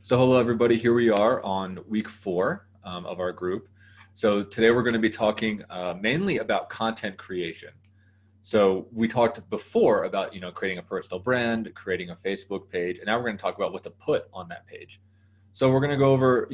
So hello everybody, here we are on week 4 of our group. So today we're going to be talking mainly about content creation. So we talked before about, creating a personal brand, creating a Facebook page, and now we're going to talk about what to put on that page. So we're going to go over,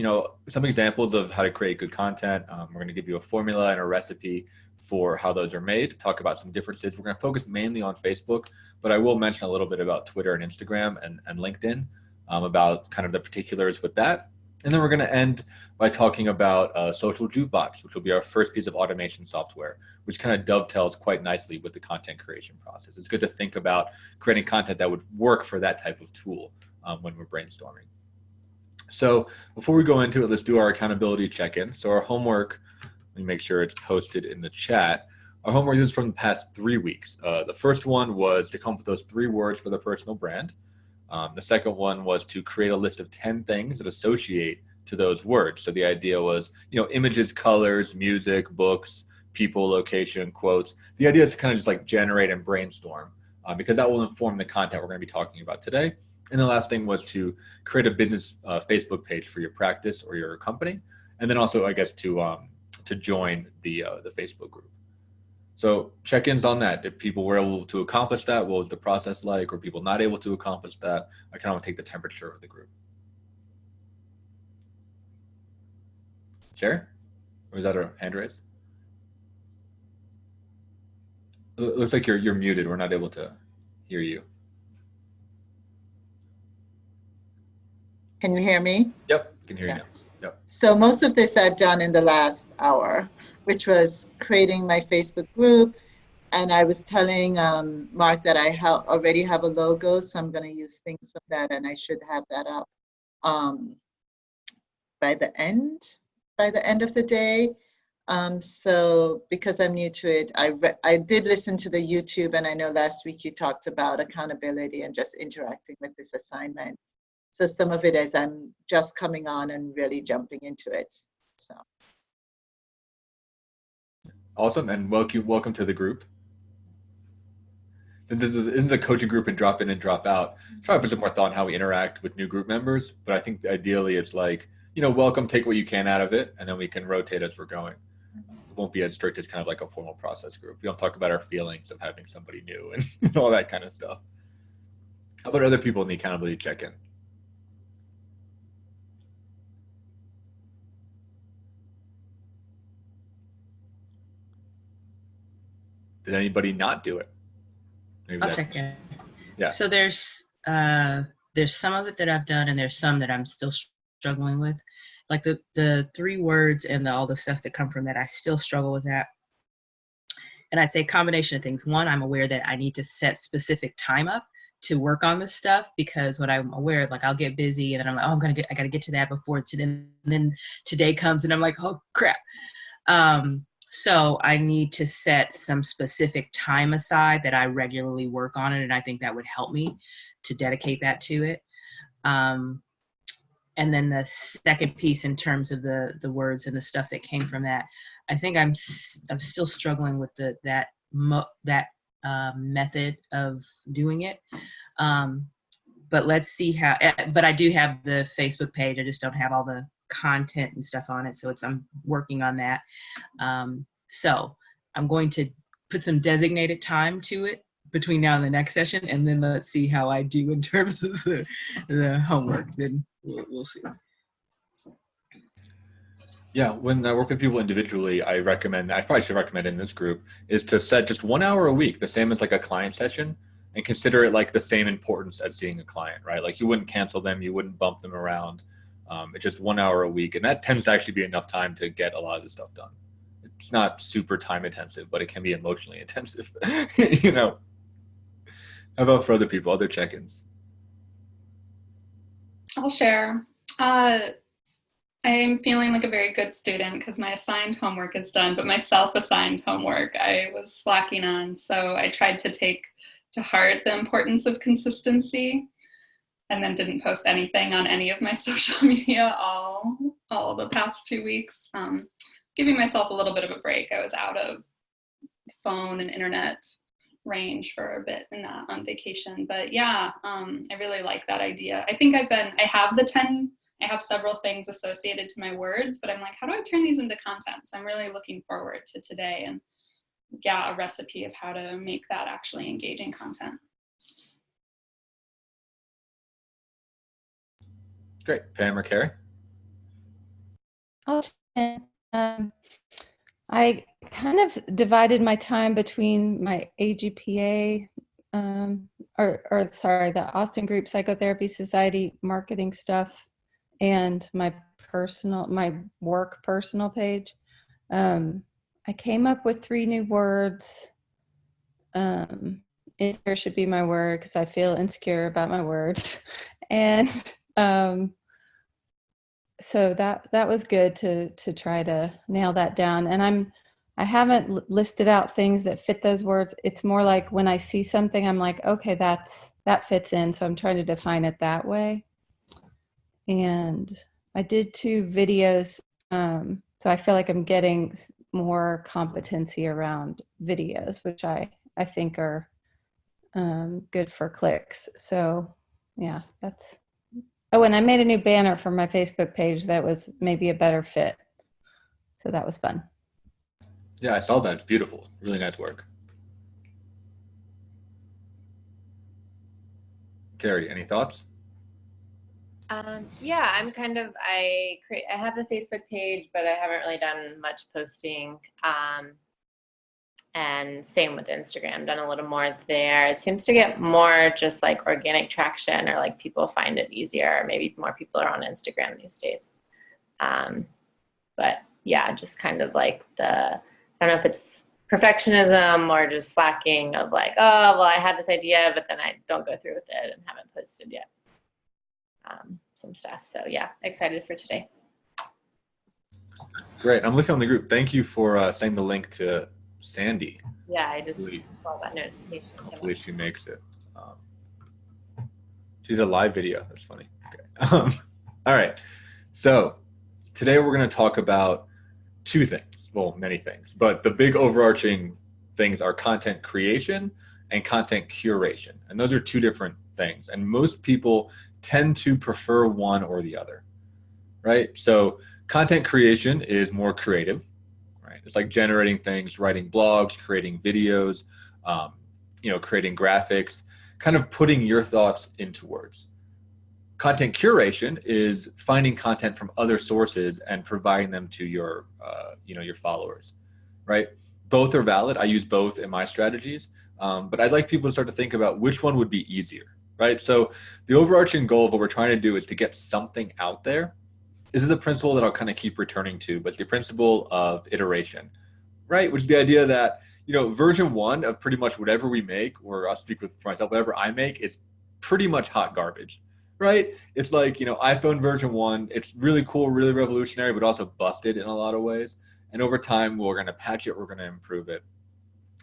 some examples of how to create good content. We're going to give you a formula and a recipe for how those are made, talk about some differences. We're going to focus mainly on Facebook, but I will mention a little bit about Twitter and Instagram and LinkedIn. About kind of the particulars with that. And then we're going to end by talking about social jukebox, which will be our first piece of automation software, which kind of dovetails quite nicely with the content creation process. It's good to think about creating content that would work for that type of tool when we're brainstorming. So before we go into it, let's do our accountability check-in. So our homework, let me make sure it's posted in the chat. Our homework is from the past 3 weeks. The first one was to come up with those 3 words for the personal brand. The second one was to create a list of 10 things that associate to those words. So the idea was, images, colors, music, books, people, location, quotes. The idea is to kind of just like generate and brainstorm because that will inform the content we're going to be talking about today. And the last thing was to create a business Facebook page for your practice or your company. And then also, I guess, to join the Facebook group. So check-ins on that. If people were able to accomplish that, what was the process like? Or people not able to accomplish that? I kind of want to take the temperature of the group. Sherry? Or is that a hand raise? It looks like you're muted. We're not able to hear you. Can you hear me? Yep, can hear you now. Yep. So most of this I've done in the last hour, which was creating my Facebook group. And I was telling Marc that I already have a logo, so I'm going to use things from that, and I should have that up by the end of the day. So because I'm new to it, I did listen to the YouTube, and I know last week you talked about accountability and just interacting with this assignment. So some of it is I'm just coming on and really jumping into it. So. Awesome, and welcome to the group. Since this is a coaching group and drop in and drop out, try to put some more thought on how we interact with new group members. But I think ideally it's like, welcome, take what you can out of it, and then we can rotate as we're going. It won't be as strict as kind of like a formal process group. We don't talk about our feelings of having somebody new and all that kind of stuff. How about other people in the accountability check-in? Did anybody not do it? Maybe I'll check in. Yeah. So there's some of it that I've done, and there's some that I'm still struggling with. Like the 3 words and all the stuff that come from that, I still struggle with that. And I'd say a combination of things. One, I'm aware that I need to set specific time up to work on this stuff, because when I'm aware, like I'll get busy and then I'm like, oh, I got to get to that before today. And then today comes and I'm like, oh crap. So I need to set some specific time aside that I regularly work on it, and I think that would help me to dedicate that to it. And then the second piece, in terms of the words and the stuff that came from that, I think I'm still struggling with that method of doing it. But let's see how. But I do have the Facebook page. I just don't have all the content and stuff on it, so I'm working on that. So I'm going to put some designated time to it between now and the next session, and then let's see how I do in terms of the homework. Then we'll see. Yeah, when I work with people individually, I probably should recommend in this group, is to set just 1 hour a week, the same as like a client session, and consider it like the same importance as seeing a client, right? Like you wouldn't cancel them, you wouldn't bump them around. It's just 1 hour a week, and that tends to actually be enough time to get a lot of this stuff done. It's not super time intensive, but it can be emotionally intensive. How about for other people, other check-ins? I'll share. I am feeling like a very good student because my assigned homework is done, but my self-assigned homework I was slacking on. So I tried to take to heart the importance of consistency, and then didn't post anything on any of my social media all the past 2 weeks. Giving myself a little bit of a break. I was out of phone and internet range for a bit on vacation, but yeah, I really like that idea. I think I have the 10 I have several things associated to my words, but I'm like, how do I turn these into content? So I'm really looking forward to today and a recipe of how to make that actually engaging content. Great. Pam or Carrie? I kind of divided my time between my AGPA, the Austin Group Psychotherapy Society marketing stuff, and my work personal page. I came up with 3 new words. Insecure should be my word because I feel insecure about my words, and so that was good to try to nail that down. And I haven't listed out things that fit those words. It's more like when I see something, I'm like, okay, that fits in. So I'm trying to define it that way. And I did 2 videos. So I feel like I'm getting more competency around videos, which I think are good for clicks. So yeah, that's. Oh, and I made a new banner for my Facebook page that was maybe a better fit. So that was fun. Yeah, I saw that. It's beautiful. Really nice work. Carrie, any thoughts? Yeah, I have the Facebook page, but I haven't really done much posting. And same with Instagram, done a little more there. It seems to get more just like organic traction, or like people find it easier. Maybe more people are on Instagram these days. But yeah, just kind of like I don't know if it's perfectionism or just slacking of like, oh, well, I had this idea, but then I don't go through with it and haven't posted yet. Some stuff. So yeah, excited for today. Great. I'm looking on the group. Thank you for sending the link to Sandy. Yeah, I just saw that notification. Hopefully she makes it. She's a live video. That's funny. Okay. All right. So today we're going to talk about 2 things. Well, many things, but the big overarching things are content creation and content curation. And those are 2 different things. And most people tend to prefer one or the other, right? So content creation is more creative. It's like generating things, writing blogs, creating videos, creating graphics, kind of putting your thoughts into words. Content curation is finding content from other sources and providing them to your followers, right? Both are valid. I use both in my strategies, but I'd like people to start to think about which one would be easier, right? So the overarching goal of what we're trying to do is to get something out there. This is a principle that I'll kind of keep returning to, but it's the principle of iteration, right? Which is the idea that, version 1 of pretty much whatever we make, or I'll speak for myself, whatever I make is pretty much hot garbage, right? It's like, iPhone version 1, it's really cool, really revolutionary, but also busted in a lot of ways. And over time, we're going to patch it, we're going to improve it.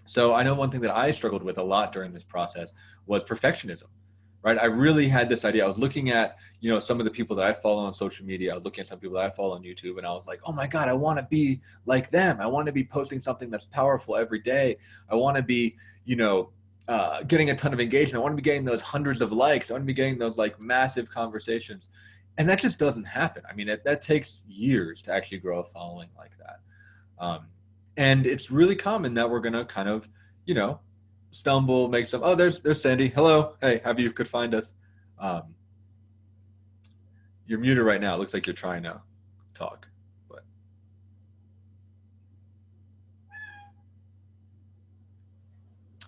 So I know one thing that I struggled with a lot during this process was perfectionism. Right? I really had this idea. I was looking at, some of the people that I follow on social media. I was looking at some people that I follow on YouTube, and I was like, oh my God, I want to be like them. I want to be posting something that's powerful every day. I want to be, getting a ton of engagement. I want to be getting those hundreds of likes. I want to be getting those like massive conversations. And that just doesn't happen. I mean, that takes years to actually grow a following like that. And it's really common that we're going to kind of, stumble, make some, there's Sandy. Hello. Hey, have you could find us. You're muted right now. It looks like you're trying to talk. But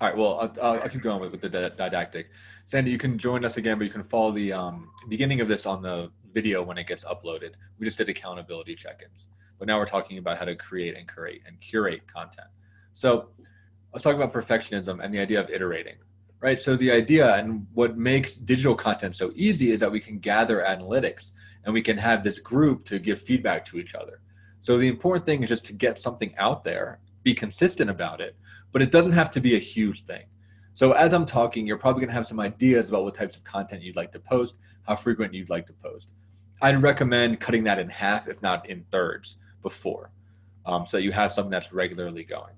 all right, well, I'll keep going with the didactic. Sandy, you can join us again, but you can follow the beginning of this on the video when it gets uploaded. We just did accountability check-ins, but now we're talking about how to create and curate content. So let's talk about perfectionism and the idea of iterating, right? So the idea and what makes digital content so easy is that we can gather analytics and we can have this group to give feedback to each other. So the important thing is just to get something out there, be consistent about it, but it doesn't have to be a huge thing. So as I'm talking, you're probably gonna have some ideas about what types of content you'd like to post, how frequent you'd like to post. I'd recommend cutting that in half, if not in thirds before, so that you have something that's regularly going.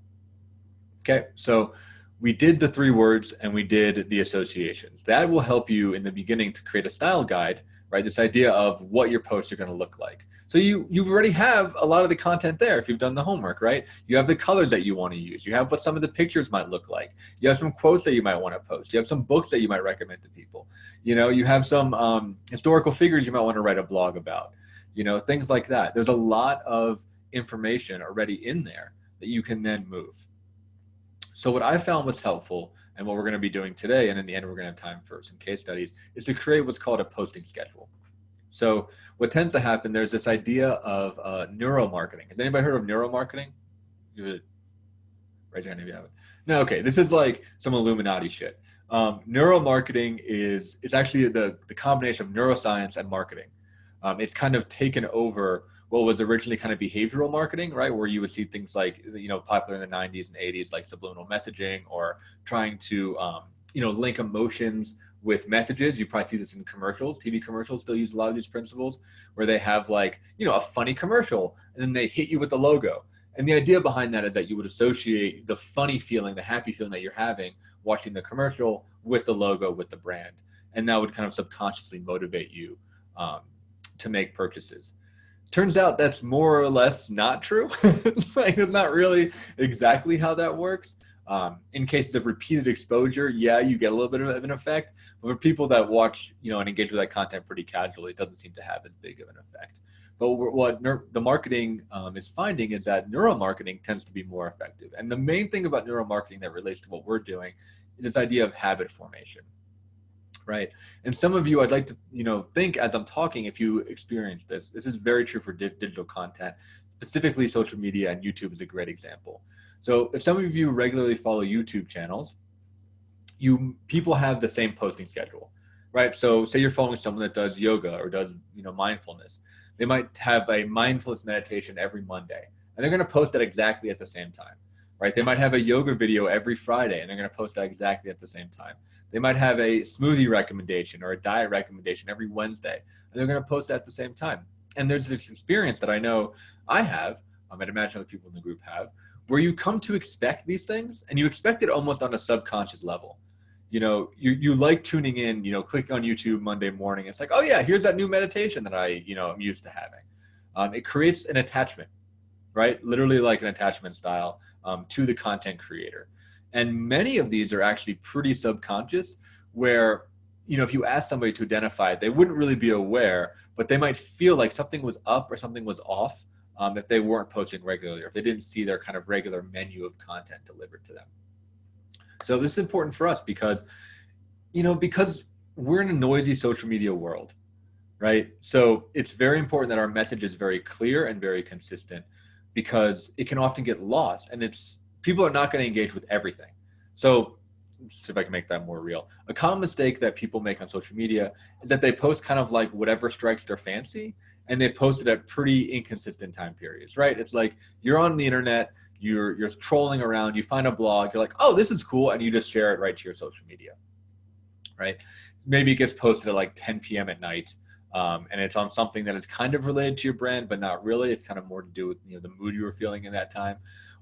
Okay, so we did the 3 words and we did the associations. That will help you in the beginning to create a style guide, right? This idea of what your posts are going to look like. So you already have a lot of the content there if you've done the homework, right? You have the colors that you want to use. You have what some of the pictures might look like. You have some quotes that you might want to post. You have some books that you might recommend to people. You know, you have some historical figures you might want to write a blog about. You know, things like that. There's a lot of information already in there that you can then move. So what I found was helpful, and what we're going to be doing today, and in the end we're going to have time for some case studies, is to create what's called a posting schedule. So what tends to happen, there's this idea of neuromarketing. Has anybody heard of neuromarketing? Raise your hand if you haven't. No, okay. This is like some Illuminati shit. Neuromarketing is actually the combination of neuroscience and marketing. It's kind of taken over what was originally kind of behavioral marketing, right? Where you would see things like, you know, popular in the 90s and 80s, like subliminal messaging, or trying to, you know, link emotions with messages. You probably see this in commercials. TV commercials still use a lot of these principles, where they have, like, you know, a funny commercial and then they hit you with the logo. And the idea behind that is that you would associate the funny feeling, the happy feeling that you're having watching the commercial with the logo, with the brand. And that would kind of subconsciously motivate you to make purchases. Turns out that's more or less not true. Like, it's not really exactly how that works. In cases of repeated exposure, yeah, you get a little bit of an effect. But for people that watch, you know, and engage with that content pretty casually, it doesn't seem to have as big of an effect. But what the marketing is finding is that neuromarketing tends to be more effective. And the main thing about neuromarketing that relates to what we're doing is this idea of habit formation, right? And some of you, I'd like to, you know, think as I'm talking, if you experience this, this is very true for digital content, specifically social media, and YouTube is a great example. So if some of you regularly follow YouTube channels, people have the same posting schedule, right? So say you're following someone that does yoga or does, you know, mindfulness. They might have a mindfulness meditation every Monday, and they're going to post that exactly at the same time, right? They might have a yoga video every Friday, and they're going to post that exactly at the same time. They might have a smoothie recommendation or a diet recommendation every Wednesday, and they're going to post that at the same time. And there's this experience that I know I have, I'd imagine other people in the group have, where you come to expect these things, and you expect it almost on a subconscious level. You know, you like tuning in, you know, clicking on YouTube Monday morning. It's like, oh yeah, here's that new meditation that I, you know, I'm used to having. It creates an attachment, right? Literally like an attachment style to the content creator. And many of these are actually pretty subconscious, where, you know, if you ask somebody to identify it, they wouldn't really be aware, but they might feel like something was up or something was off if they weren't posting regularly, or if they didn't see their kind of regular menu of content delivered to them. So this is important for us because, you know, because we're in a noisy social media world, right? So it's very important that our message is very clear and very consistent, because it can often get lost, and people are not going to engage with everything. So let's see if I can make that more real. A common mistake that people make on social media is that they post kind of like whatever strikes their fancy, and they post it at pretty inconsistent time periods, right? It's like you're on the internet, you're trolling around, you find a blog, you're like, oh, this is cool, and you just share it right to your social media, right? Maybe it gets posted at like 10 p.m. at night, and it's on something that is kind of related to your brand, but not really. It's kind of more to do with, you know, the mood you were feeling in that time.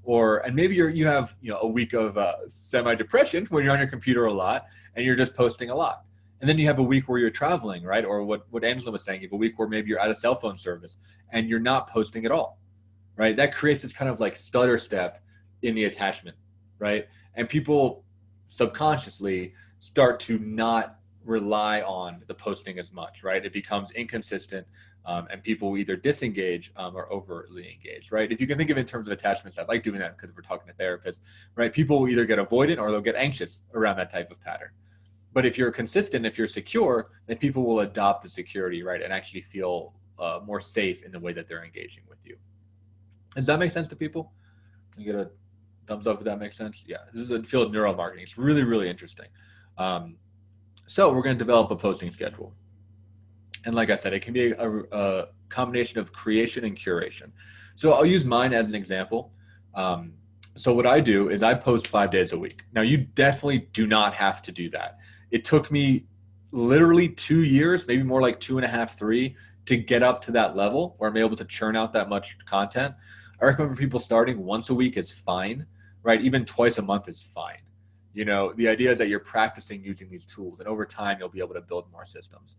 And maybe you have, you know, a week of semi-depression when you're on your computer a lot and you're just posting a lot. And then you have a week where you're traveling, right? Or what Angela was saying, you have a week where maybe you're out of cell phone service and you're not posting at all, right? That creates this kind of like stutter step in the attachment, right? And people subconsciously start to not rely on the posting as much, right? It becomes inconsistent, and people either disengage or overtly engage, right? If you can think of it in terms of attachments, I like doing that because we're talking to therapists, right? People will either get avoidant or they'll get anxious around that type of pattern. But if you're consistent, if you're secure, then people will adopt the security, right? And actually feel more safe in the way that they're engaging with you. Does that make sense to people? Can you get a thumbs up if that makes sense? Yeah, this is a field of neuromarketing. It's really, really interesting. So we're going to develop a posting schedule. And like I said, it can be a combination of creation and curation. So I'll use mine as an example. So what I do is I post 5 days a week. Now, you definitely do not have to do that. It took me literally 2 years, maybe more like 2.5, 3, to get up to that level where I'm able to churn out that much content. I recommend for people starting once a week is fine, right? Even twice a month is fine. You know, the idea is that you're practicing using these tools, and over time, you'll be able to build more systems.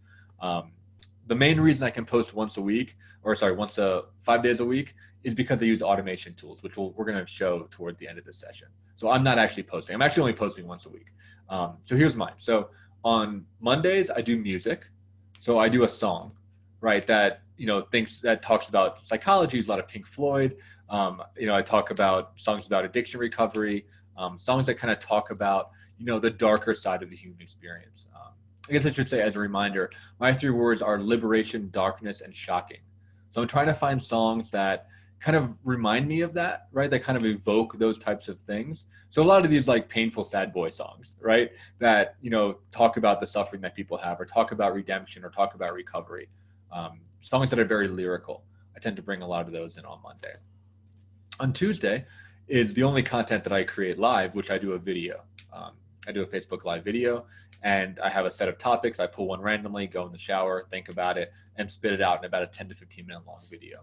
the main reason I can post once 5 days a week is because I use automation tools, which we're going to show toward the end of this session. So I'm not actually posting. I'm actually only posting once a week. So here's mine. So on Mondays, I do music. So I do a song, right, that, that talks about psychology, a lot of Pink Floyd. I talk about songs about addiction recovery, songs that kind of talk about, the darker side of the human experience. I guess I should say, as a reminder, my 3 words are liberation, darkness, and shocking. So I'm trying to find songs that kind of remind me of that, right? That kind of evoke those types of things. So a lot of these like painful sad boy songs, right? That, talk about the suffering that people have, or talk about redemption, or talk about recovery. Songs that are very lyrical. I tend to bring a lot of those in on Monday. On Tuesday is the only content that I create live, which I do a video. I do a Facebook Live video, and I have a set of topics. I pull one randomly, go in the shower, think about it, and spit it out in about a 10 to 15 minute long video.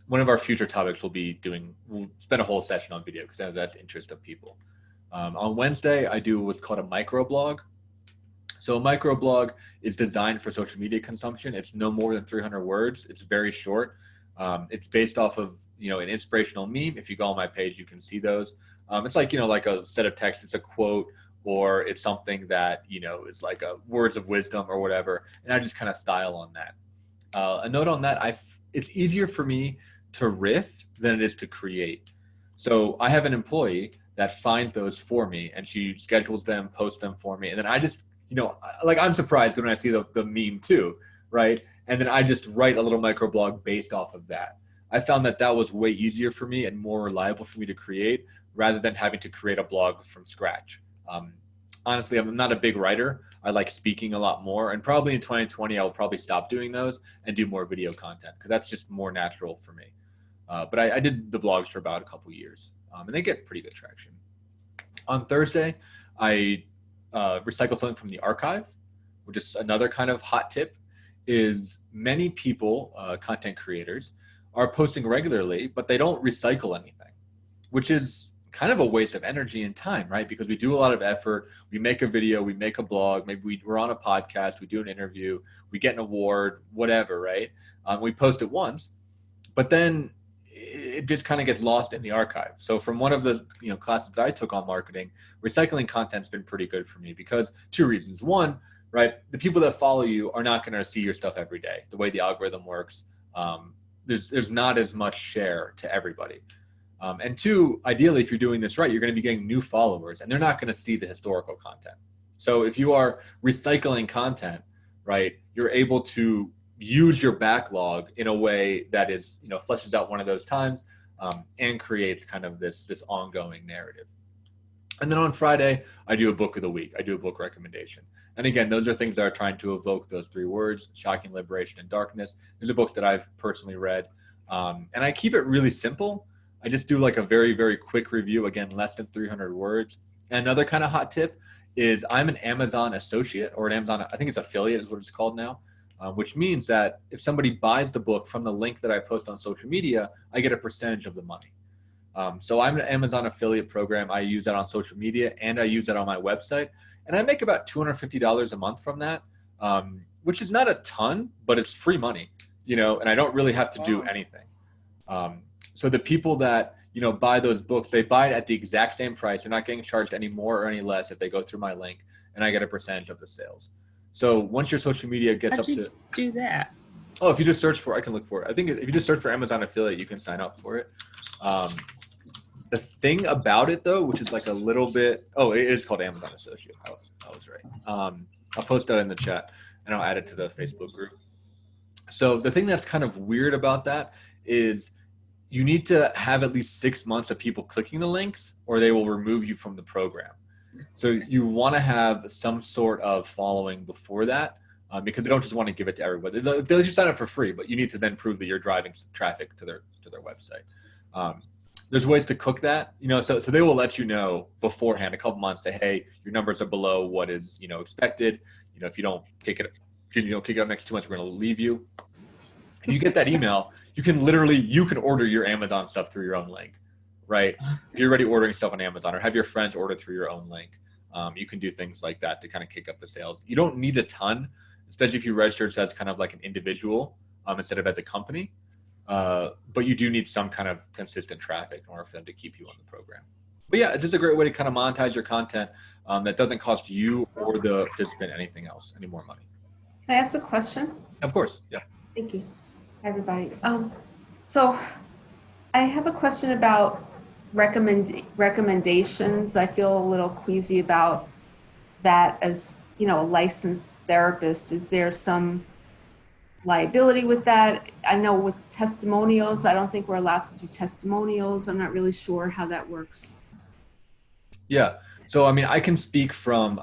One of our future topics we'll spend a whole session on video because that's interest of people. On Wednesday, I do what's called a microblog. So a microblog is designed for social media consumption. It's no more than 300 words. It's very short. It's based off of, an inspirational meme. If you go on my page, you can see those. It's like, like a set of text. It's a quote, or it's something that, is like a words of wisdom or whatever. And I just kind of style on that. A note on that, it's easier for me to riff than it is to create. So I have an employee that finds those for me, and she schedules them, posts them for me. And then I just, I'm surprised when I see the meme too, right? And then I just write a little microblog based off of that. I found that was way easier for me and more reliable for me to create rather than having to create a blog from scratch. Honestly, I'm not a big writer. I like speaking a lot more, and probably in 2020, I'll probably stop doing those and do more video content because that's just more natural for me. But I did the blogs for about a couple years, and they get pretty good traction. On Thursday, I recycle something from the archive, which is another kind of hot tip, is many people, content creators, are posting regularly, but they don't recycle anything, which is kind of a waste of energy and time, right? Because we do a lot of effort. We make a video, we make a blog, maybe we're on a podcast, we do an interview, we get an award, whatever, right? We post it once, but then it just kind of gets lost in the archive. So from one of the classes that I took on marketing, recycling content's been pretty good for me because 2 reasons. One, right, the people that follow you are not going to see your stuff every day. The way the algorithm works, there's not as much share to everybody. And 2, ideally, if you're doing this right, you're going to be getting new followers, and they're not going to see the historical content. So if you are recycling content, right, you're able to use your backlog in a way that is, fleshes out one of those times and creates kind of this ongoing narrative. And then on Friday, I do a book of the week. I do a book recommendation. And again, those are things that are trying to evoke those 3 words, shocking, liberation, and darkness. These are books that I've personally read. And I keep it really simple. I just do like a very, very quick review, again, less than 300 words. And another kind of hot tip is I'm an Amazon associate, or an Amazon, I think it's affiliate is what it's called now, which means that if somebody buys the book from the link that I post on social media, I get a percentage of the money. So I'm an Amazon affiliate program. I use that on social media, and I use that on my website. And I make about $250 a month from that, which is not a ton, but it's free money, and I don't really have to do anything. So the people that, buy those books, they buy it at the exact same price. They're not getting charged any more or any less if they go through my link, and I get a percentage of the sales. So once your social media gets How'd up you to do that? Oh, if you just search for, I can look for it. I think if you just search for Amazon affiliate, you can sign up for it. The thing about it though, which is like a little bit, it is called Amazon Associate. I was right. I'll post that in the chat and I'll add it to the Facebook group. So the thing that's kind of weird about that is you need to have at least 6 months of people clicking the links or they will remove you from the program. So you want to have some sort of following before that because they don't just want to give it to everybody. They'll just sign up for free, but you need to then prove that you're driving traffic to their website. There's ways to cook that, so they will let you know beforehand, a couple months, say, hey, your numbers are below what is, expected. If you don't kick it up next 2 months, we're going to leave you. And you get that email, you can order your Amazon stuff through your own link, right? If you're already ordering stuff on Amazon, or have your friends order through your own link, you can do things like that to kind of kick up the sales. You don't need a ton. especially if you register as kind of like an individual instead of as a company. But you do need some kind of consistent traffic in order for them to keep you on the program. But yeah, it's just a great way to kind of monetize your content that doesn't cost you or the participant anything else, any more money. Can I ask a question? Of course, yeah. Thank you, everybody. So I have a question about recommendations. I feel a little queasy about that as, you know, a licensed therapist. Is there some liability with that? I know with testimonials, I don't think we're allowed to do testimonials. I'm not really sure how that works. Yeah. So, I mean, I can speak from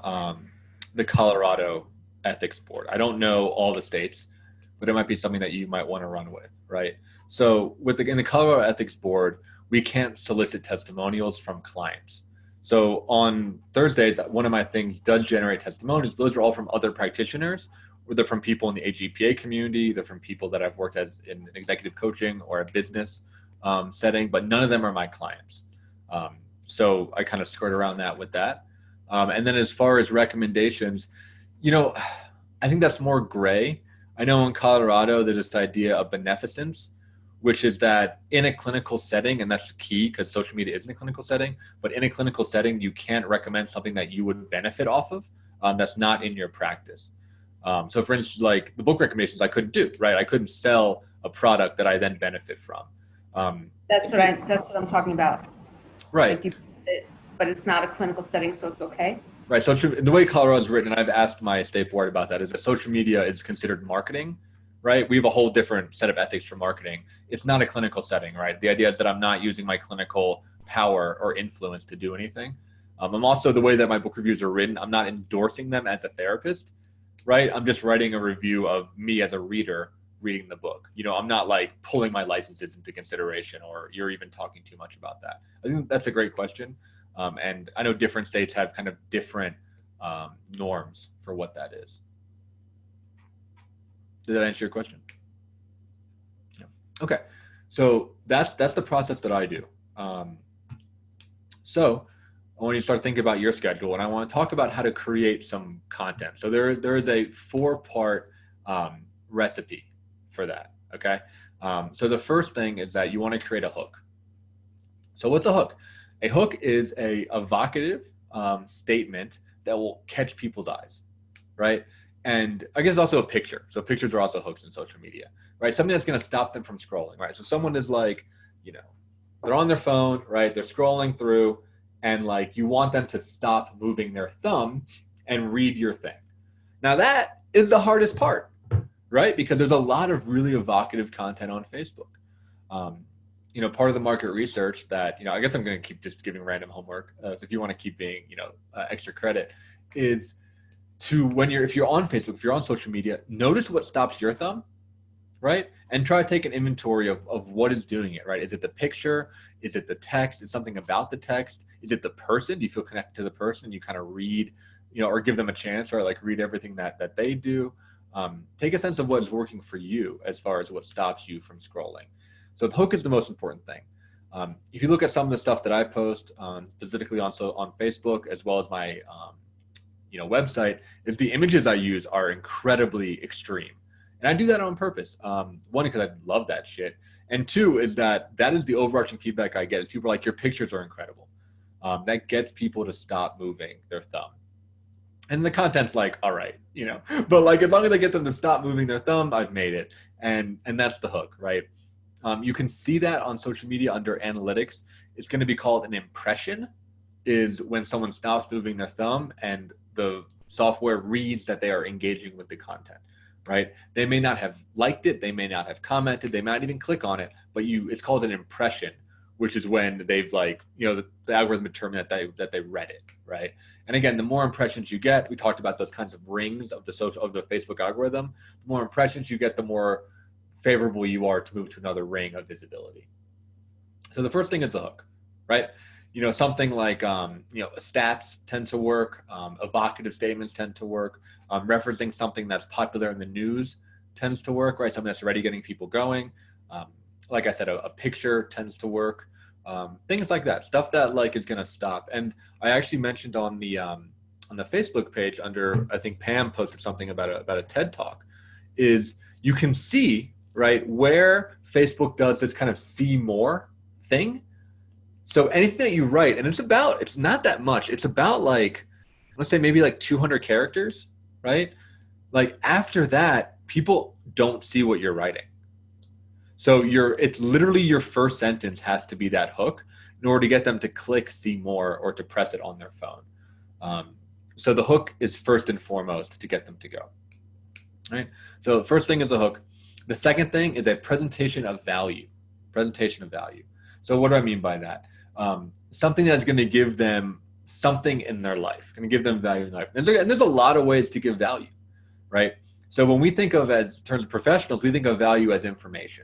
the Colorado Ethics Board. I don't know all the states, but it might be something that you might want to run with, right? So in the Colorado Ethics Board, we can't solicit testimonials from clients. So on Thursdays, one of my things does generate testimonials. Those are all from other practitioners, or they're from people in the AGPA community. They're from people that I've worked as in executive coaching or a business setting, but none of them are my clients. So I kind of skirt around that with that. And then as far as recommendations, you know, I think that's more gray. I know in Colorado, there's this idea of beneficence, which is that in a clinical setting, and that's key because social media isn't a clinical setting, but in a clinical setting, you can't recommend something that you would benefit off of that's not in your practice. So for instance, like the book recommendations I couldn't do, right? I couldn't sell a product that I then benefit from. That's what I'm talking about. Right. Like but it's not a clinical setting, so it's okay. Right. So the way Colorado is written, and I've asked my state board about that, is that social media is considered marketing, right? We have a whole different set of ethics for marketing. It's not a clinical setting, right? The idea is that I'm not using my clinical power or influence to do anything. I'm also, the way that my book reviews are written, I'm not endorsing them as a therapist, right? I'm just writing a review of me as a reader reading the book. You know, I'm not like pulling my licenses into consideration, or you're even talking too much about that. I think that's a great question. And I know different states have kind of different norms for what that is. Did that answer your question? Yeah. Okay. So that's the process that I do. So I want you to start thinking about your schedule, and I want to talk about how to create some content. So there is a 4-part recipe for that. Okay. So the first thing is that you want to create a hook. So what's a hook? A hook is a evocative statement that will catch people's eyes, right? And I guess also a picture. So pictures are also hooks in social media, right? Something that's going to stop them from scrolling, right? So someone is like, you know, they're on their phone, right? They're scrolling through, and like you want them to stop moving their thumb and read your thing. Now that is the hardest part, right? Because there's a lot of really evocative content on Facebook. You know, part of the market research that, you know, I guess I'm going to keep just giving random homework. So if you want to keep being, you know, extra credit, is to if you're on Facebook, if you're on social media, notice what stops your thumb, right? And try to take an inventory of what is doing it, right? Is it the picture? Is it the text? Is something about the text? Is it the person? Do you feel connected to the person? You kind of read, you know, or give them a chance, or like read everything that they do. Take a sense of what is working for you as far as what stops you from scrolling. So the hook is the most important thing. If you look at some of the stuff that I post, specifically on Facebook, as well as my you know, website, is the images I use are incredibly extreme. And I do that on purpose. One, because I love that shit. And two, is that is the overarching feedback I get, is people are like, your pictures are incredible. That gets people to stop moving their thumb. And the content's like, all right, you know, but like, as long as I get them to stop moving their thumb, I've made it. And that's the hook, right? You can see that on social media under analytics. It's going to be called an impression, is when someone stops moving their thumb and the software reads that they are engaging with the content, right? They may not have liked it. They may not have commented. They might even click on it, but it's called an impression, which is when they've like, you know, the algorithm determined that they read it, right? And again, the more impressions you get, we talked about those kinds of rings of the Facebook algorithm. The more impressions you get, the more favorable you are to move to another ring of visibility. So the first thing is the hook, right? You know, something like, you know, stats tend to work, evocative statements tend to work, referencing something that's popular in the news tends to work, right? Something that's already getting people going. Like I said, a picture tends to work. Things like that, stuff that like is going to stop. And I actually mentioned on the the Facebook page under, I think Pam posted something about a TED Talk, is you can see, right, where Facebook does this kind of see more thing. So anything that you write, and it's not that much. It's about like, let's say maybe like 200 characters, right? Like after that, people don't see what you're writing. So it's literally your first sentence has to be that hook in order to get them to click see more or to press it on their phone. So the hook is first and foremost to get them to go. Right? So the first thing is a hook. The second thing is a presentation of value. Presentation of value. So what do I mean by that? Something that's going to give them something in their life, going to give them value in life. And there's a lot of ways to give value, right? So when we think of as terms of professionals, we think of value as information,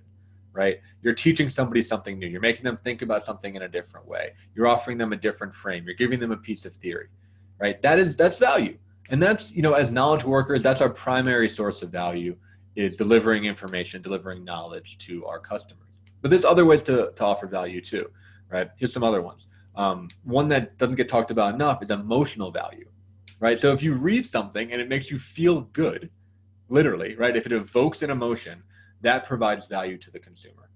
right? You're teaching somebody something new. You're making them think about something in a different way. You're offering them a different frame. You're giving them a piece of theory, right? That's value. And that's, as knowledge workers, that's our primary source of value, is delivering information, delivering knowledge to our customers. But there's other ways to offer value too, right? Here's some other ones. One that doesn't get talked about enough is emotional value, right? So if you read something and it makes you feel good, literally, right? If it evokes an emotion, that provides value to the consumer,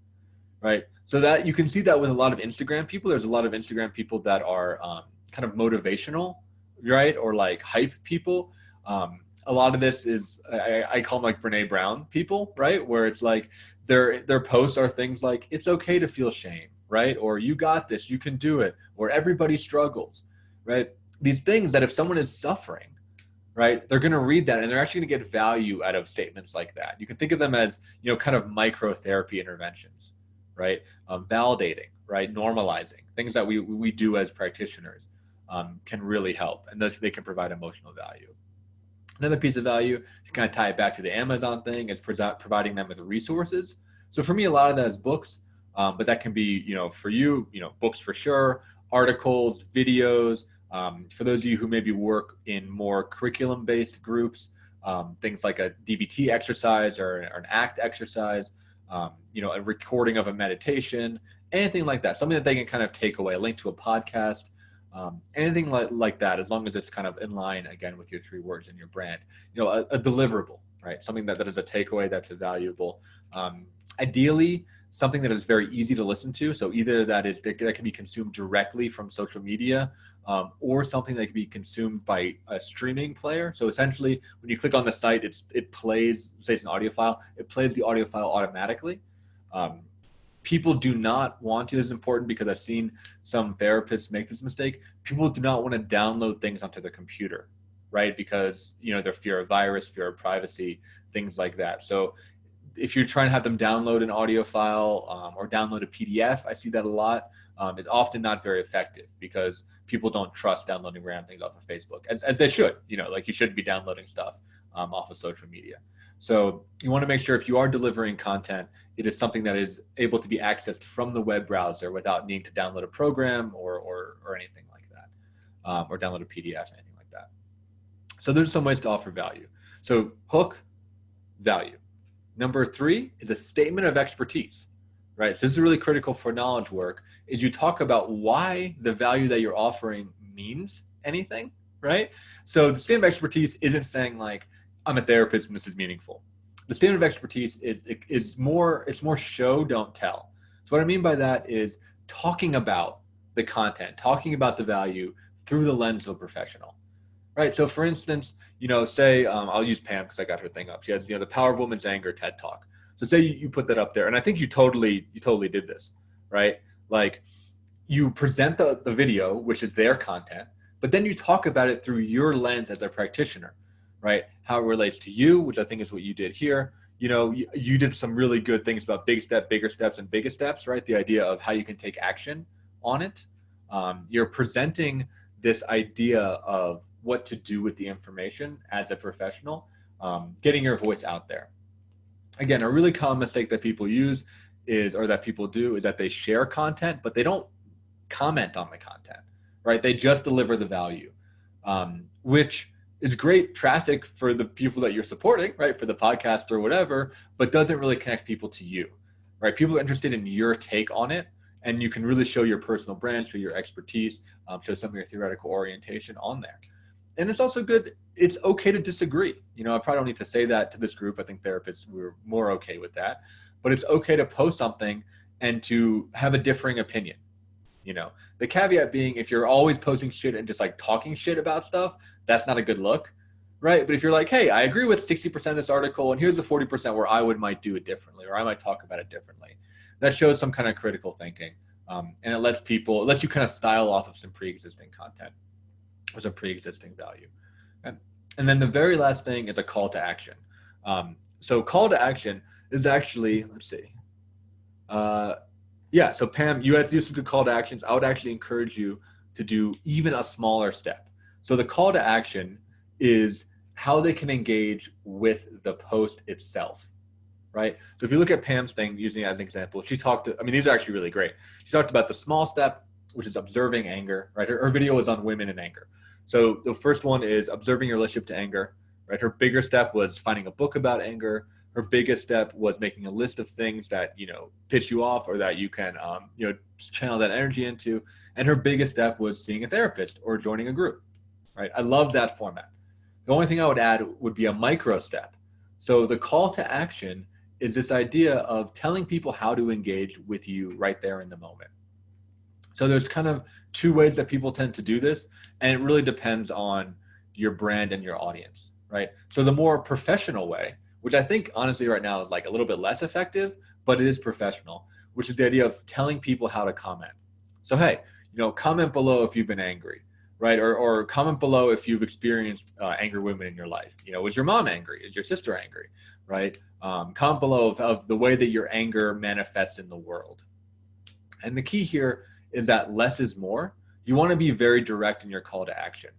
right? So that you can see that with a lot of Instagram people. There's a lot of Instagram people that are kind of motivational, right? Or like hype people. A lot of this is, I call them like Brene Brown people, right? Where it's like their posts are things like, it's okay to feel shame, right? Or you got this, you can do it, or everybody struggles, right? These things that if someone is suffering, right, they're going to read that and they're actually going to get value out of statements like that. You can think of them as, kind of micro therapy interventions, right? Validating, right? Normalizing, things that we do as practitioners can really help, and thus they can provide emotional value. Another piece of value, to kind of tie it back to the Amazon thing, is providing them with resources. So for me, a lot of that is books, but that can be, for you, books for sure, articles, videos. For those of you who maybe work in more curriculum-based groups, things like a DBT exercise or an ACT exercise, a recording of a meditation, anything like that, something that they can kind of take away, a link to a podcast, anything like that, as long as it's kind of in line, again, with your 3 words and your brand, a deliverable, right? Something that is a takeaway that's valuable. Ideally, something that is very easy to listen to. So either that can be consumed directly from social media, or something that can be consumed by a streaming player. So essentially, when you click on the site, it plays, say it's an audio file, it plays the audio file automatically. People do not want to, this is important because I've seen some therapists make this mistake. People do not want to download things onto their computer, right? Because, their fear of virus, fear of privacy, things like that. So if you're trying to have them download an audio file or download a PDF, I see that a lot. It's often not very effective because people don't trust downloading random things off of Facebook, as they should. Like you shouldn't be downloading stuff off of social media. So you want to make sure if you are delivering content, it is something that is able to be accessed from the web browser without needing to download a program or anything like that, or download a PDF, anything like that. So there's some ways to offer value. So hook, value. Number 3 is a statement of expertise, right? So this is really critical for knowledge work, is you talk about why the value that you're offering means anything, right? So the statement of expertise isn't saying like, I'm a therapist and this is meaningful. The statement of expertise is more show, don't tell. So what I mean by that is talking about the content, talking about the value through the lens of a professional, right? So for instance, say, I'll use Pam because I got her thing up. She has, the Power of Woman's Anger TED Talk. So say you put that up there, and I think you totally did this, right? Like you present the video, which is their content, but then you talk about it through your lens as a practitioner, right? How it relates to you, which I think is what you did here. You did some really good things about big step, bigger steps, and biggest steps, right? The idea of how you can take action on it. You're presenting this idea of what to do with the information as a professional, getting your voice out there. Again, a really common mistake that people use that people do is that they share content, but they don't comment on the content, right? They just deliver the value, which is great traffic for the people that you're supporting, right? For the podcast or whatever, but doesn't really connect people to you, right? People are interested in your take on it, and you can really show your personal brand, show your expertise, show some of your theoretical orientation on there. And it's also good. It's okay to disagree. You know, I probably don't need to say that to this group. I think therapists, we're more okay with that, but it's okay to post something and to have a differing opinion. You know, the caveat being, if you're always posting shit and just like talking shit about stuff, that's not a good look, right? But if you're like, hey, I agree with 60% of this article, and here's the 40% where might do it differently, or I might talk about it differently, that shows some kind of critical thinking. And it lets you kind of style off of some pre-existing content or some pre-existing value. And then the very last thing is a call to action. So call to action is actually, let's see. Yeah, so Pam, you have to do some good call to actions. I would actually encourage you to do even a smaller step. So the call to action is how they can engage with the post itself, right? So if you look at Pam's thing, using it as an example, these are actually really great. She talked about the small step, which is observing anger, right? Her video was on women and anger. So the first one is observing your relationship to anger, right? Her bigger step was finding a book about anger. Her biggest step was making a list of things that, piss you off or that you can, channel that energy into. And her biggest step was seeing a therapist or joining a group, right? I love that format. The only thing I would add would be a micro step. So the call to action is this idea of telling people how to engage with you right there in the moment. So there's kind of two ways that people tend to do this, and it really depends on your brand and your audience, right? So the more professional way, which I think honestly right now is like a little bit less effective, but it is professional, which is the idea of telling people how to comment. So, hey, comment below if you've been angry, right? Or comment below if you've experienced angry women in your life. Was your mom angry? Is your sister angry, right? Comment below of the way that your anger manifests in the world. And the key here is that less is more. You want to be very direct in your call to action,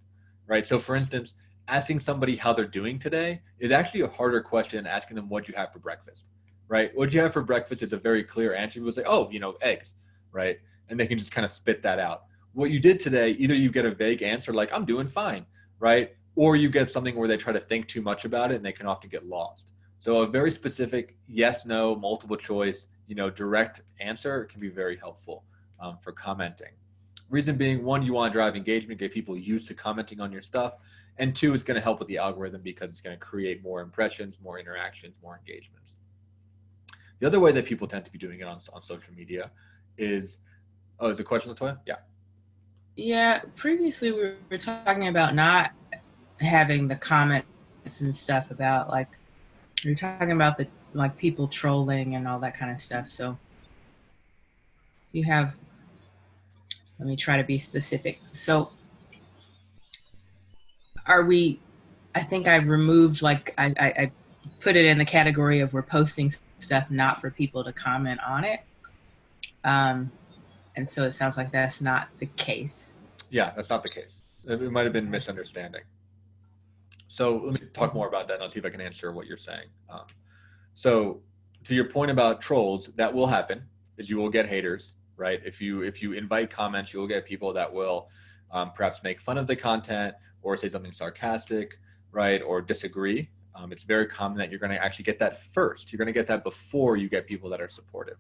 right? So for instance, asking somebody how they're doing today is actually a harder question than asking them what you have for breakfast, right? What you have for breakfast is a very clear answer. People say, oh, eggs, right? And they can just kind of spit that out. What you did today, either you get a vague answer like, I'm doing fine, right? Or you get something where they try to think too much about it and they can often get lost. So a very specific yes, no, multiple choice, direct answer can be very helpful for commenting. Reason being, one, you want to drive engagement, get people used to commenting on your stuff. And two, it's going to help with the algorithm because it's going to create more impressions, more interactions, more engagements. The other way that people tend to be doing it on social media is, is the question, Latoya? Yeah. Yeah, previously we were talking about not having the comments and stuff about we were talking about the people trolling and all that kind of stuff. So you have, let me try to be specific. So I think I removed, I put it in the category of we're posting stuff not for people to comment on it. And so it sounds like that's not the case. Yeah, that's not the case. It might have been misunderstanding. So let me talk more about that and I'll see if I can answer what you're saying. So to your point about trolls, that will happen, is you will get haters, right? If you invite comments, you'll get people that will perhaps make fun of the content or say something sarcastic, right? Or disagree. It's very common that you're going to actually get that first. You're going to get that before you get people that are supportive.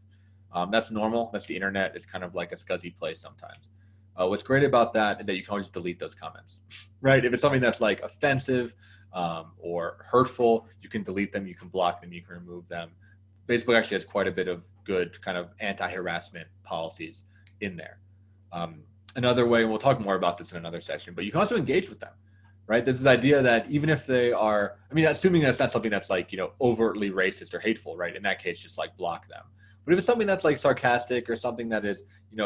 That's normal. That's the internet. It's kind of like a scuzzy place sometimes. What's great about that is that you can always delete those comments, right? If it's something that's like offensive or hurtful, you can delete them, you can block them, you can remove them. Facebook actually has quite a bit of good kind of anti-harassment policies in there. Another way, and we'll talk more about this in another session, but you can also engage with them, right? There's this idea that even if they are, assuming that's not something that's overtly racist or hateful, right? In that case, just block them. But if it's something that's sarcastic or something that is,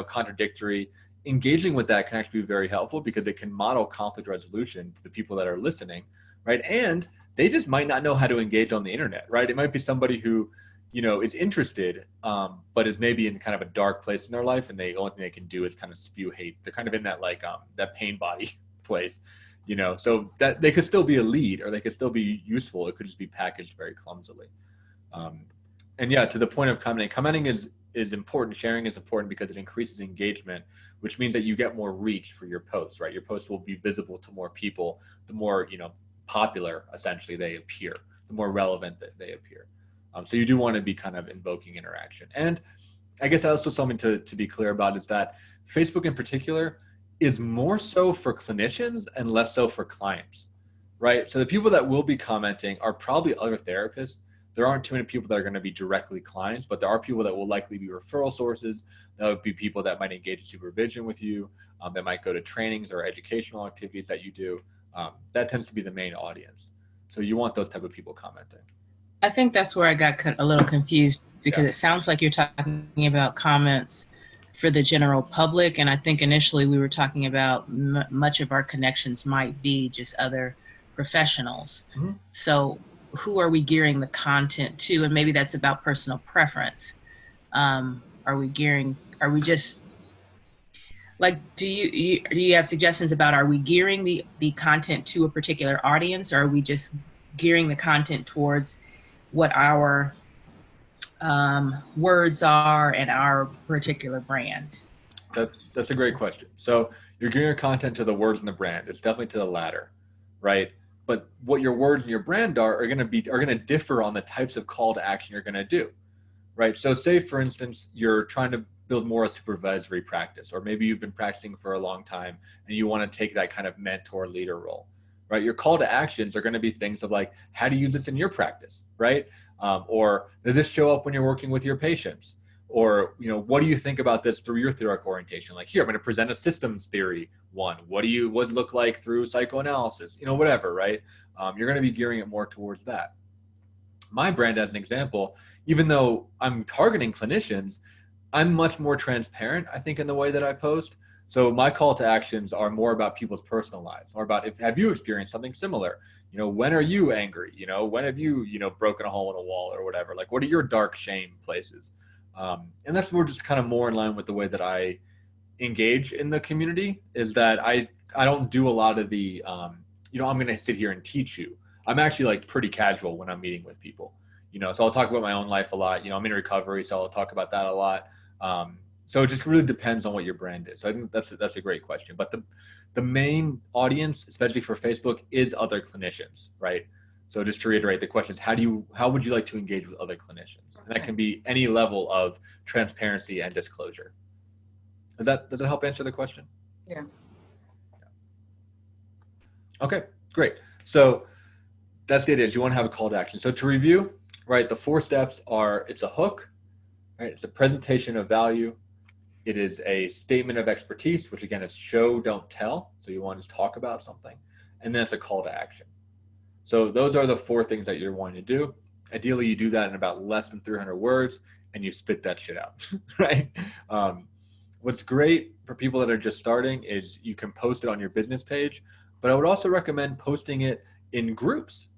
contradictory, engaging with that can actually be very helpful because it can model conflict resolution to the people that are listening, right? And they just might not know how to engage on the internet, right? It might be somebody who, is interested, but is maybe in kind of a dark place in their life, and the only thing they can do is kind of spew hate. They're kind of in that that pain body place, so that they could still be a lead or they could still be useful. It could just be packaged very clumsily. And yeah, to the point of commenting is important. Sharing is important because it increases engagement, which means that you get more reach for your posts, right? Your post will be visible to more people, the more, popular essentially they appear, the more relevant that they appear. So you do want to be kind of invoking interaction. And I guess also something to be clear about is that Facebook in particular is more so for clinicians and less so for clients, right? So the people that will be commenting are probably other therapists. There aren't too many people that are going to be directly clients, but there are people that will likely be referral sources. That would be people that might engage in supervision with you, that might go to trainings or educational activities that you do. That tends to be the main audience. So you want those type of people commenting. I think that's where I got a little confused, because it sounds like you're talking about comments for the general public. And I think initially we were talking about much of our connections might be just other professionals. Mm-hmm. So who are we gearing the content to? And maybe that's about personal preference. Are we just like, do you have suggestions about, are we gearing the content to a particular audience, or are we just gearing the content towards what our words are and our particular brand? That's a great question. So you're gearing your content to the words and the brand. It's definitely to the latter, right? But what your words and your brand are going to differ on the types of call to action you're going to do, right? So say, for instance, you're trying to build more a supervisory practice, or maybe you've been practicing for a long time and you want to take that kind of mentor leader role, right? Your call to actions are going to be things of like, how do you use this in your practice, right? Or does this show up when you're working with your patients? Or, what do you think about this through your theoretical orientation? Like, here, I'm going to present a systems theory one. What does it look like through psychoanalysis? Whatever, right? You're going to be gearing it more towards that. My brand, as an example, even though I'm targeting clinicians, I'm much more transparent, I think, in the way that I post. So my call to actions are more about people's personal lives, or about, have you experienced something similar? When are you angry? When have you, broken a hole in a wall or whatever? Like, what are your dark shame places? And that's more just kind of more in line with the way that I engage in the community, is that I don't do a lot of the, I'm going to sit here and teach you. I'm actually like pretty casual when I'm meeting with people, so I'll talk about my own life a lot. I'm in recovery, so I'll talk about that a lot. So it just really depends on what your brand is. So I think that's a great question. But the main audience, especially for Facebook, is other clinicians, right? So just to reiterate, the question is, how would you like to engage with other clinicians? And that can be any level of transparency and disclosure. Does that help answer the question? Yeah. Okay, great. So that's the idea. You want to have a call to action. So to review, right, the 4 steps are, it's a hook, right? It's a presentation of value. It is a statement of expertise, which again is show, don't tell. So you want to talk about something. And then it's a call to action. So those are the 4 things that you're wanting to do. Ideally, you do that in about less than 300 words and you spit that shit out, right? What's great for people that are just starting is you can post it on your business page, but I would also recommend posting it in groups,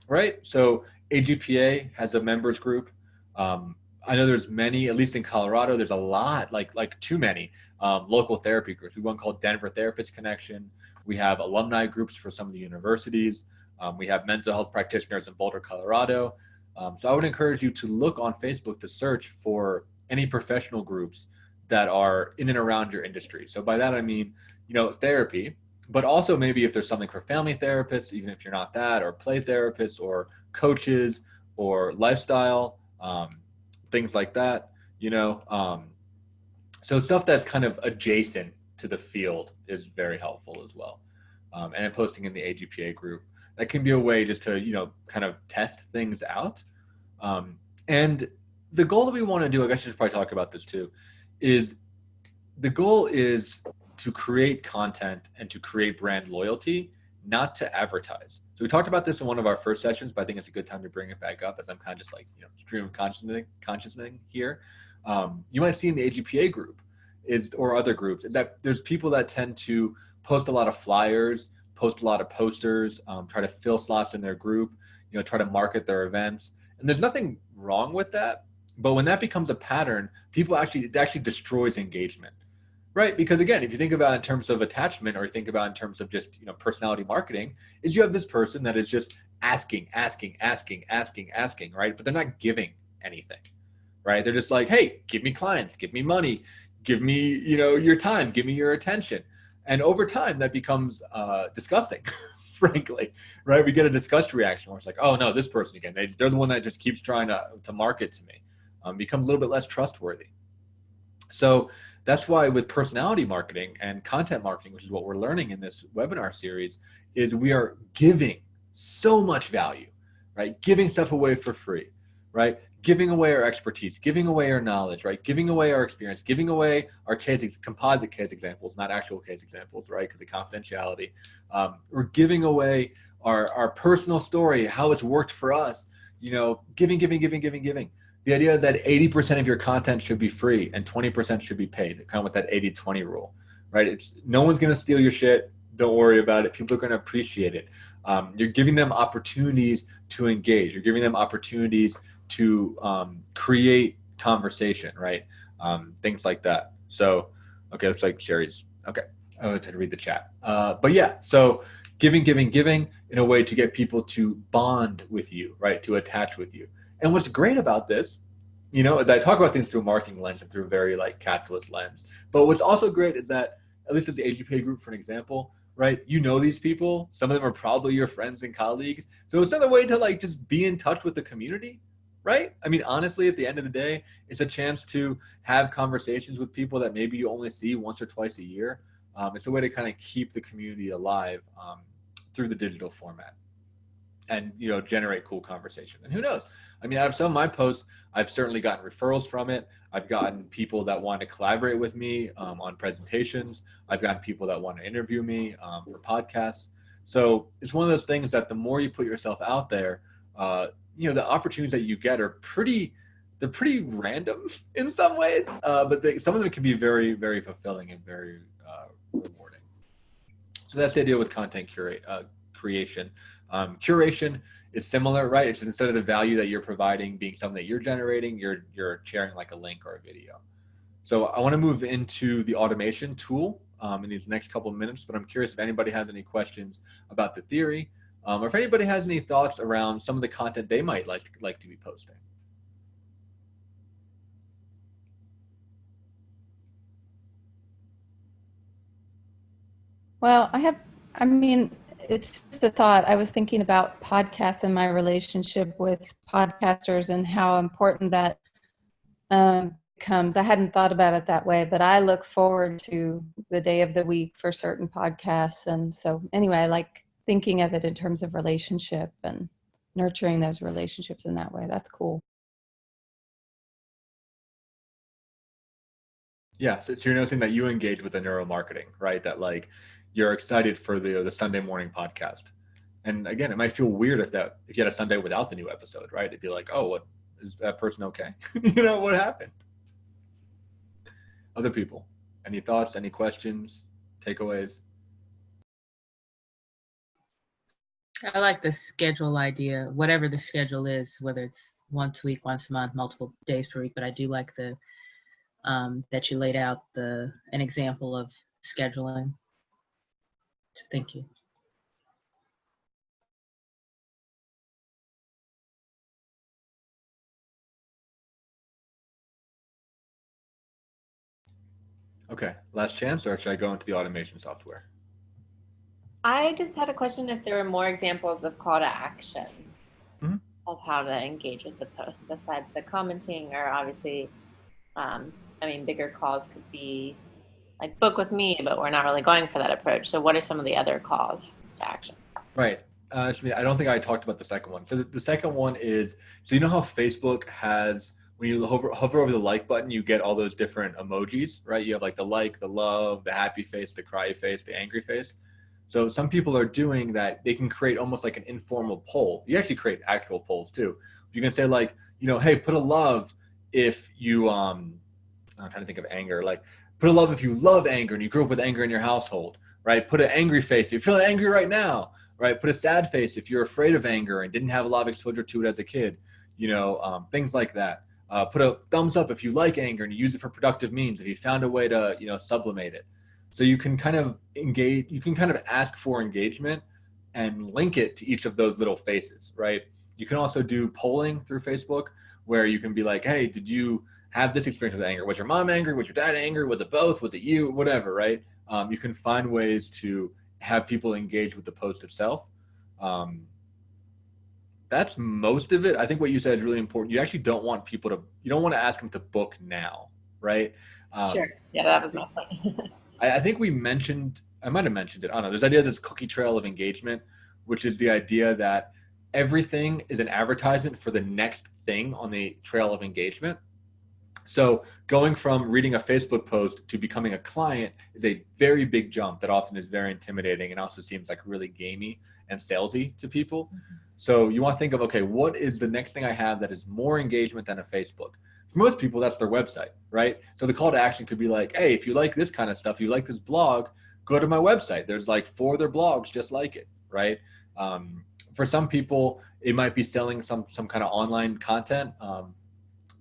right? So AGPA has a members group. I know there's many, at least in Colorado, there's a lot, like too many local therapy groups. We have one called Denver Therapist Connection. We have alumni groups for some of the universities. We have mental health practitioners in Boulder, Colorado. So I would encourage you to look on Facebook to search for any professional groups that are in and around your industry. So by that, I mean, therapy, but also maybe if there's something for family therapists, even if you're not that, or play therapists or coaches or lifestyle, things like that, so stuff that's kind of adjacent to the field is very helpful as well. And posting in the AGPA group, that can be a way just to, kind of test things out. And the goal that we want to do, I guess I should probably talk about this too, is the goal is to create content and to create brand loyalty, not to advertise. So we talked about this in one of our first sessions, but I think it's a good time to bring it back up as I'm kind of just like, stream of consciousness here. You might see in the AGPA group or other groups is that there's people that tend to post a lot of flyers, post a lot of posters, try to fill slots in their group, try to market their events. And there's nothing wrong with that. But when that becomes a pattern, it actually destroys engagement. Right, because again, if you think about it in terms of attachment, or you think about it in terms of just personality marketing, is you have this person that is just asking, right? But they're not giving anything, right? They're just like, hey, give me clients, give me money, give me your time, give me your attention, and over time that becomes disgusting, frankly, right? We get a disgust reaction where it's like, oh no, this person again, they're the one that just keeps trying to market to me, becomes a little bit less trustworthy. So that's why with personality marketing and content marketing, which is what we're learning in this webinar series, is we are giving so much value, right? Giving stuff away for free, right? Giving away our expertise, giving away our knowledge, right? Giving away our experience, giving away our composite case examples, not actual case examples, right? Because of confidentiality. We're giving away our personal story, how it's worked for us, giving. The idea is that 80% of your content should be free and 20% should be paid, kind of with that 80-20 rule, right? No one's going to steal your shit. Don't worry about it. People are going to appreciate it. You're giving them opportunities to engage. You're giving them opportunities to create conversation, right? Things like that. So, okay, looks like Sherry's, okay. I wanted to read the chat. But yeah, so giving in a way to get people to bond with you, right? To attach with you. And what's great about this, as I talk about things through a marketing lens and through a very capitalist lens, but what's also great is that, at least at the AGPA group, for an example, right? These people, some of them are probably your friends and colleagues. So it's another way to just be in touch with the community, right? I mean, honestly, at the end of the day, it's a chance to have conversations with people that maybe you only see once or twice a year. It's a way to kind of keep the community alive through the digital format and, generate cool conversation. And who knows? I mean, out of some of my posts, I've certainly gotten referrals from it. I've gotten people that want to collaborate with me on presentations. I've gotten people that want to interview me for podcasts. So it's one of those things that the more you put yourself out there, the opportunities that you get are they're pretty random in some ways, but some of them can be very, very fulfilling and very rewarding. So that's the idea with content creation. Curation is similar, right? It's instead of the value that you're providing being something that you're generating, you're sharing a link or a video. So I want to move into the automation tool in these next couple of minutes, but I'm curious if anybody has any questions about the theory, or if anybody has any thoughts around some of the content they might like to be posting. Well, it's just a thought. I was thinking about podcasts and my relationship with podcasters and how important that comes. I hadn't thought about it that way, but I look forward to the day of the week for certain podcasts. And so anyway, I like thinking of it in terms of relationship and nurturing those relationships in that way. That's cool. Yeah, so you're noticing that you engage with the neuromarketing, right? That you're excited for the Sunday morning podcast. And again, it might feel weird if you had a Sunday without the new episode, right? It'd be like, oh, what is that person okay? What happened? Other people, any thoughts, any questions, takeaways? I like the schedule idea, whatever the schedule is, whether it's once a week, once a month, multiple days per week, but I do like that you laid out an example of scheduling. So thank you. Okay, last chance, or should I go into the automation software? I just had a question if there were more examples of call to action of how to engage with the post besides the commenting, or obviously, bigger calls could be like book with me, but we're not really going for that approach. So what are some of the other calls to action? Right. I don't think I talked about the second one. So the second one is, so how Facebook has, when you hover over the like button, you get all those different emojis, right? You have the like, the love, the happy face, the cry face, the angry face. So some people are doing that. They can create almost like an informal poll. You actually create actual polls too. You can say hey, put a love if you, I'm trying to think of anger, put a love if you love anger and you grew up with anger in your household, right? Put an angry face if you're feeling angry right now, right? Put a sad face if you're afraid of anger and didn't have a lot of exposure to it as a kid, things like that. Put a thumbs up if you like anger and you use it for productive means, if you found a way to, sublimate it. So you can kind of engage, you can kind of ask for engagement and link it to each of those little faces, right? You can also do polling through Facebook where you can be like, hey, did you have this experience with anger? Was your mom angry? Was your dad angry? Was it both? Was it you? Whatever, right? You can find ways to have people engage with the post itself. That's most of it. I think what you said is really important. You actually don't want people you don't want to ask them to book now, right? Sure. Yeah, that was my point. I think I might have mentioned it. I don't know. There's the idea of this cookie trail of engagement, which is the idea that everything is an advertisement for the next thing on the trail of engagement. So going from reading a Facebook post to becoming a client is a very big jump that often is very intimidating and also seems like really gamey and salesy to people. So you want to think of, okay, what is the next thing I have that is more engagement than a Facebook? For most people, that's their website, right? So the call to action could be like, hey, if you like this kind of stuff, you like this blog, go to my website. There's like 4 other blogs just like it, right? For some people, it might be selling some kind of online content.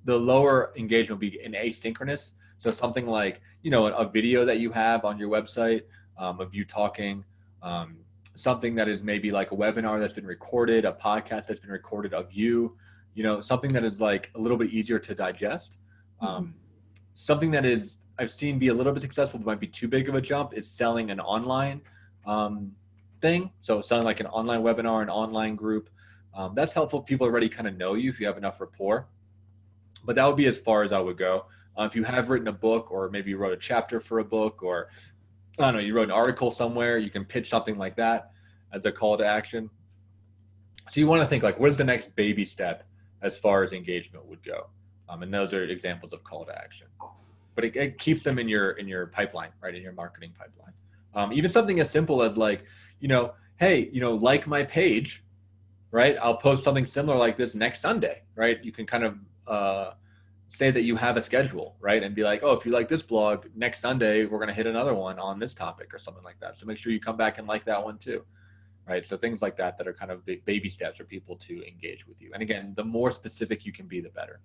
The lower engagement will be in asynchronous. So something like, a video that you have on your website of you talking, something that is maybe like a webinar that's been recorded, a podcast that's been recorded of you, something that is like a little bit easier to digest. Something that is, I've seen be a little bit successful, but might be too big of a jump, is selling an online thing. So selling like an online webinar, an online group. That's helpful if people already kind of know you, if you have enough rapport. But that would be as far as I would go. If you have written a book, or maybe you wrote a chapter for a book, or I don't know, you wrote an article somewhere, you can pitch something like that as a call to action. So you want to think like, what is the next baby step as far as engagement would go? And those are examples of call to action. But it keeps them in your pipeline, right? In your marketing pipeline. Even something as simple as like, hey, like my page, right? I'll post something similar like this next Sunday, right? You can kind of say that you have a schedule, right? And be like, oh, if you like this blog, next Sunday, we're going to hit another one on this topic or something like that. So make sure you come back and like that one too, right? So things like that are kind of big baby steps for people to engage with you. And again, the more specific you can be, the better.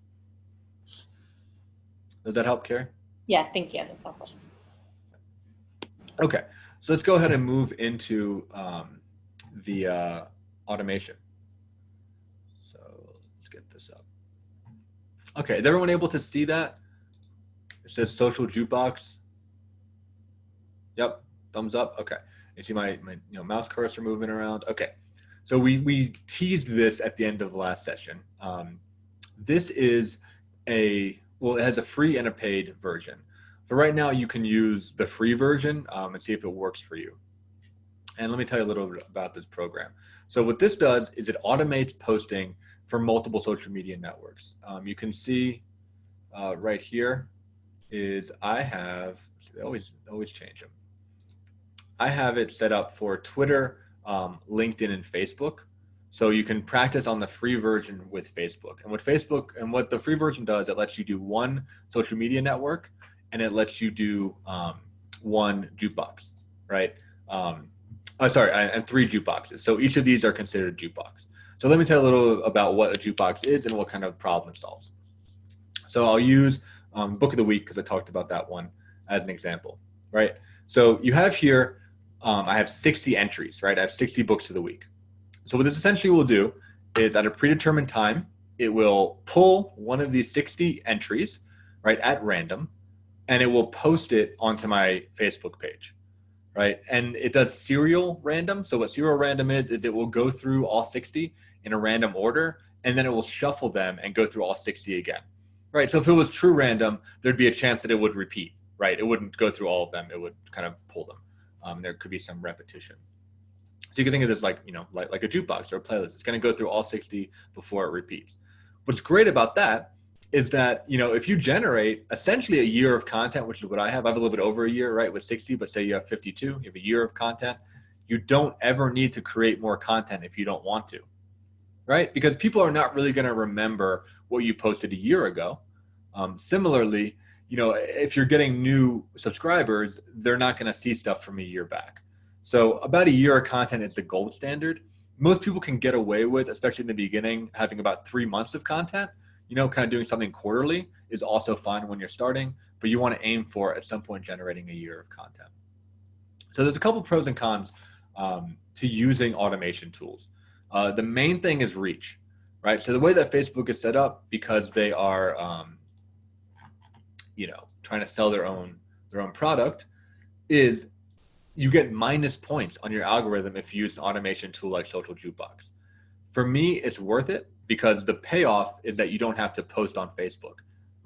Does that help, Carrie? Yeah, thank you. That's helpful. Okay, so let's go ahead and move into the automation. So let's get this up. Okay, is everyone able to see that? It says social jukebox. Yep, thumbs up. Okay, you see my mouse cursor moving around. Okay, so we teased this at the end of last session. This is it has a free and a paid version. But right now you can use the free version and see if it works for you. And let me tell you a little bit about this program. So what this does is it automates posting for multiple social media networks. You can see right here is I have, they always change them. I have it set up for Twitter, LinkedIn, and Facebook. So you can practice on the free version with Facebook. And what the free version does, it lets you do one social media network, and it lets you do one jukebox, right? And 3 jukeboxes. So each of these are considered jukebox. So let me tell you a little about what a jukebox is and what kind of problem it solves. So I'll use Book of the Week because I talked about that one as an example, right? So you have here, I have 60 entries, right? I have 60 books of the week. So what this essentially will do is at a predetermined time, it will pull one of these 60 entries, right, at random, and it will post it onto my Facebook page, right? And it does serial random. So what serial random is it will go through all 60 in a random order, and then it will shuffle them and go through all 60 again, right? So if it was true random, there'd be a chance that it would repeat, right? It wouldn't go through all of them. It would kind of pull them. There could be some repetition. So you can think of this like a jukebox or a playlist. It's going to go through all 60 before it repeats. What's great about that is that, if you generate essentially a year of content, which is what I have a little bit over a year, right, with 60, but say you have 52, you have a year of content, you don't ever need to create more content if you don't want to, right? Because people are not really going to remember what you posted a year ago. Similarly, if you're getting new subscribers, they're not going to see stuff from a year back. So about a year of content is the gold standard. Most people can get away with, especially in the beginning, having about 3 months of content. Kind of doing something quarterly is also fine when you're starting, but you want to aim for at some point generating a year of content. So there's a couple pros and cons to using automation tools. The main thing is reach, right? So the way that Facebook is set up, because they are, trying to sell their own product, is you get minus points on your algorithm if you use an automation tool like Social Jukebox. For me, it's worth it because the payoff is that you don't have to post on Facebook,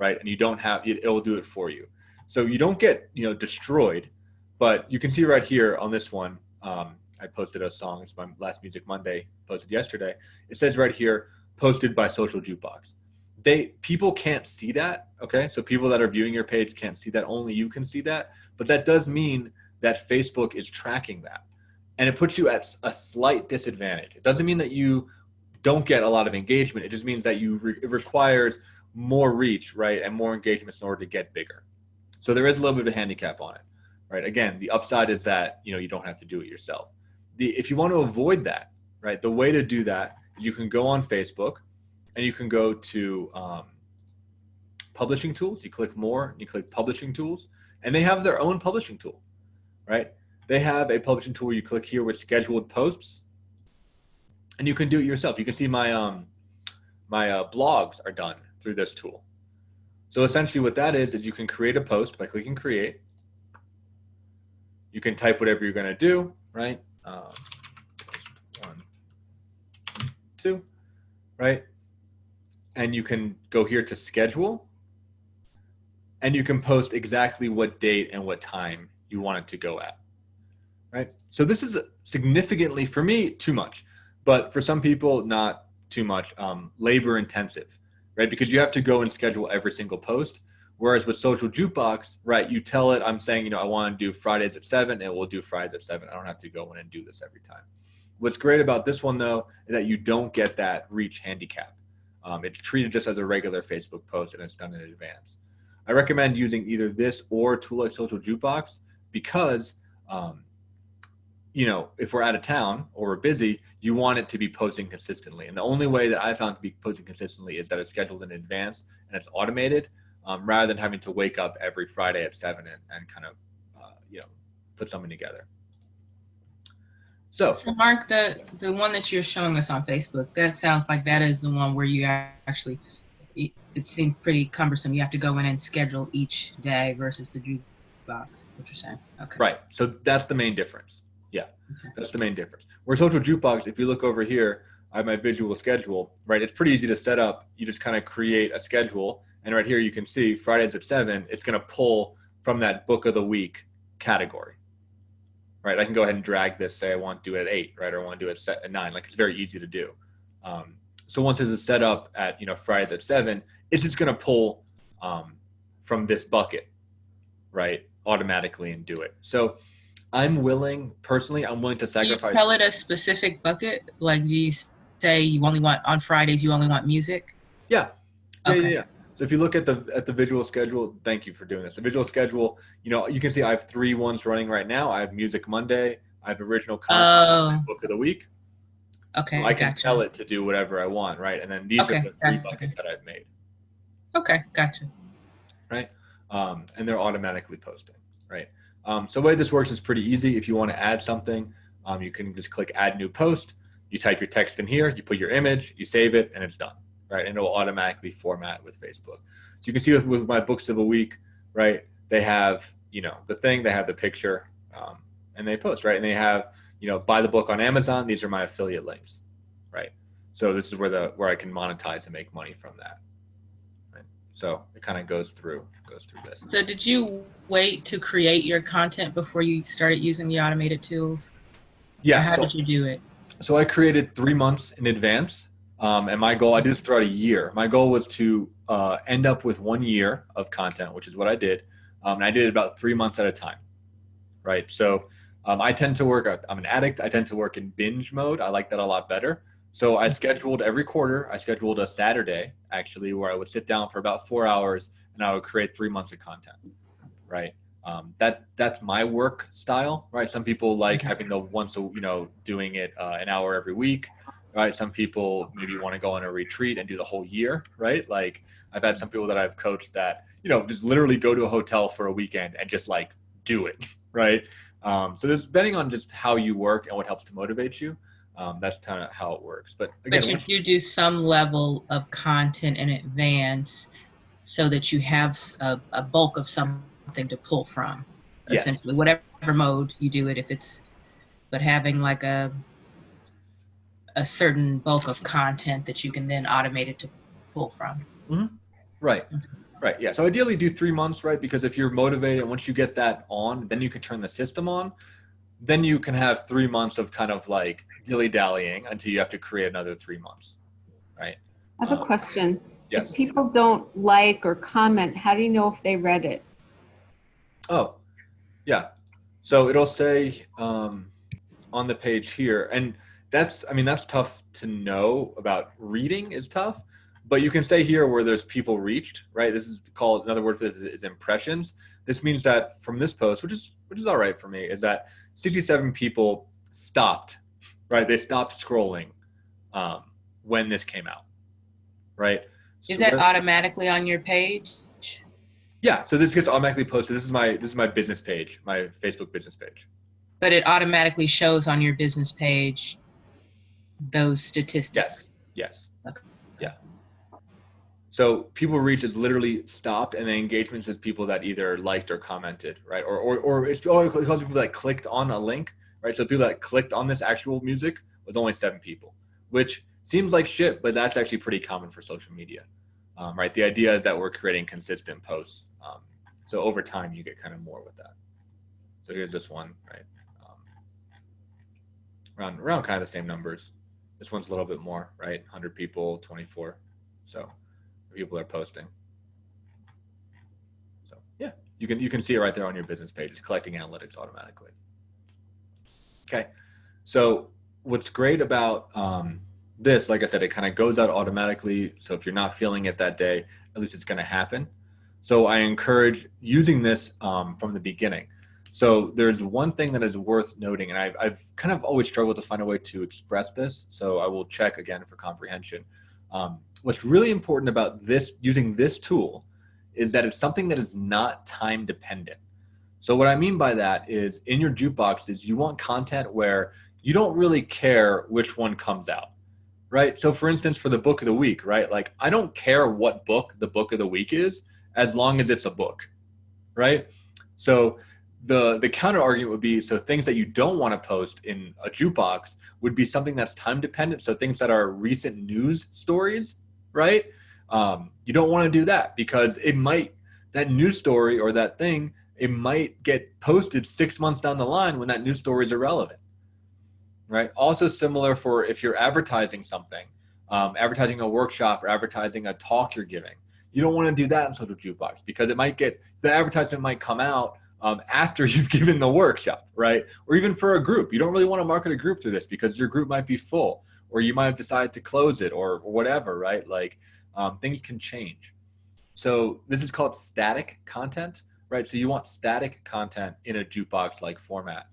right? And you don't have it, it'll do it for you. So you don't get, destroyed, but you can see right here on this one, I posted a song. It's my last Music Monday, posted yesterday. It says right here, posted by Social Jukebox. People can't see that, okay? So people that are viewing your page can't see that. Only you can see that. But that does mean that Facebook is tracking that. And it puts you at a slight disadvantage. It doesn't mean that you don't get a lot of engagement. It just means that it requires more reach, right? And more engagements in order to get bigger. So there is a little bit of a handicap on it, right? Again, the upside is that, you don't have to do it yourself. If you want to avoid that, right, the way to do that, you can go on Facebook and you can go to publishing tools. You click more, you click publishing tools, and they have their own publishing tool, right? They have a publishing tool where you click here with scheduled posts, and you can do it yourself. You can see my blogs are done through this tool. So essentially what that is you can create a post by clicking create. You can type whatever you're going to do, right? Post 1, 2, right? And you can go here to schedule, and you can post exactly what date and what time you want it to go at, right? So this is significantly, for me, too much, but for some people, not too much, labor intensive, right? Because you have to go and schedule every single post. Whereas with Social Jukebox, right, you tell it, I'm saying, I want to do Fridays at 7, and we'll do Fridays at 7. I don't have to go in and do this every time. What's great about this one, though, is that you don't get that reach handicap. It's treated just as a regular Facebook post, and it's done in advance. I recommend using either this or a tool like Social Jukebox because, if we're out of town or we're busy, you want it to be posting consistently. And the only way that I found to be posting consistently is that it's scheduled in advance and it's automated, rather than having to wake up every Friday at 7 and kind of, put something together. So Mark, the one that you're showing us on Facebook, that sounds like that is the one where you actually, it seemed pretty cumbersome. You have to go in and schedule each day versus the jukebox, what you're saying. Okay. Right. So that's the main difference. Yeah, that's the main difference. Where Social Jukebox, if you look over here, I have my visual schedule, right? It's pretty easy to set up. You just kind of create a schedule. And right here, you can see Fridays at 7, it's going to pull from that book of the week category, right? I can go ahead and drag this, say I want to do it at 8, right? Or I want to do it at 9, like it's very easy to do. So once this is set up at, Fridays at 7, it's just going to pull from this bucket, right? Automatically and do it. So I'm willing to sacrifice. You tell it a specific bucket? Like, do you say you only want, on Fridays, you only want music? Yeah. Okay. Yeah. So if you look at the visual schedule, thank you for doing this. The visual schedule, you can see I have 3 ones running right now. I have Music Monday. I have original content, book of the week. Okay. So I can tell it to do whatever I want, right? And then these are the 3 buckets that I've made. Okay, gotcha. Right? And they're automatically posting, right? So the way this works is pretty easy. If you want to add something, you can just click Add New Post. You type your text in here, you put your image, you save it, and it's done, right? And it will automatically format with Facebook. So you can see with my books of the week, right? They have, the thing, they have the picture, and they post, right? And they have, buy the book on Amazon. These are my affiliate links, right? So this is where I can monetize and make money from that. So it kind of goes through this. So did you wait to create your content before you started using the automated tools? Yeah. Or how did you do it? So I created 3 months in advance. And my goal, I did this throughout a year. My goal was to end up with 1 year of content, which is what I did. And I did it about 3 months at a time, right? So I tend to work, I'm an addict. I tend to work in binge mode. I like that a lot better. So I scheduled every quarter, I scheduled a Saturday actually where I would sit down for about 4 hours and I would create 3 months of content, right? That's my work style, right? Some people like having the doing it an hour every week, right? Some people maybe want to go on a retreat and do the whole year, right? Like I've had some people that I've coached that, just literally go to a hotel for a weekend and just like do it, right? So there's depending on just how you work and what helps to motivate you. That's kind of how it works. But again, you do some level of content in advance so that you have a bulk of something to pull from, essentially, whatever mode you do it. But having like a certain bulk of content that you can then automate it to pull from. Mm-hmm. Right. Right. Yeah. So ideally do 3 months, right? Because if you're motivated and once you get that on, then you can turn the system on. Then you can have 3 months of kind of like dilly-dallying until you have to create another 3 months. Right. I have a question. Yes. If people don't like or comment, how do you know if they read it? Oh, yeah. So it'll say on the page here, and that's tough to know about. Reading is tough, but you can say here where there's people reached, right? This is called, another word for this is impressions. This means that from this post, which is all right for me, is that 67 people stopped, right? They stopped scrolling when this came out, right? Is that automatically on your page? Yeah, so this gets automatically posted. This is my business page, my Facebook business page. But it automatically shows on your business page those statistics. Yes. Okay. Yeah. So people reach is literally stopped, and the engagements is people that either liked or commented, right? Or it calls people that clicked on a link, right? So people that clicked on this actual music was only 7 people, which seems like shit, but that's actually pretty common for social media, right? The idea is that we're creating consistent posts. So over time, you get kind of more with that. So here's this one, right? Around kind of the same numbers. This one's a little bit more, right? 100 people, 24. So people are posting. So yeah, you can see it right there on your business page. It's collecting analytics automatically. Okay, so what's great about this, like I said, it kind of goes out automatically. So if you're not feeling it that day, at least it's going to happen. So I encourage using this from the beginning. So there's one thing that is worth noting, and I've kind of always struggled to find a way to express this. So I will check again for comprehension. What's really important about this, using this tool, is that it's something that is not time dependent. So what I mean by that is, in your jukebox is you want content where you don't really care which one comes out, right? So for instance, for the book of the week, right? Like, I don't care what book the book of the week is, as long as it's a book, right? So the counter argument would be, so things that you don't want to post in a jukebox would be something that's time dependent. So things that are recent news stories, right? You don't want to do that, because that news story or that thing, it might get posted 6 months down the line when that news story is irrelevant, right? Also similar for if you're advertising something, advertising a workshop or advertising a talk you're giving. You don't want to do that in social jukebox, because the advertisement might come out after you've given the workshop, right? Or even for a group, you don't really want to market a group through this, because your group might be full, or you might have decided to close it, or whatever, right? Like things can change. So this is called static content, right? So you want static content in a jukebox-like format.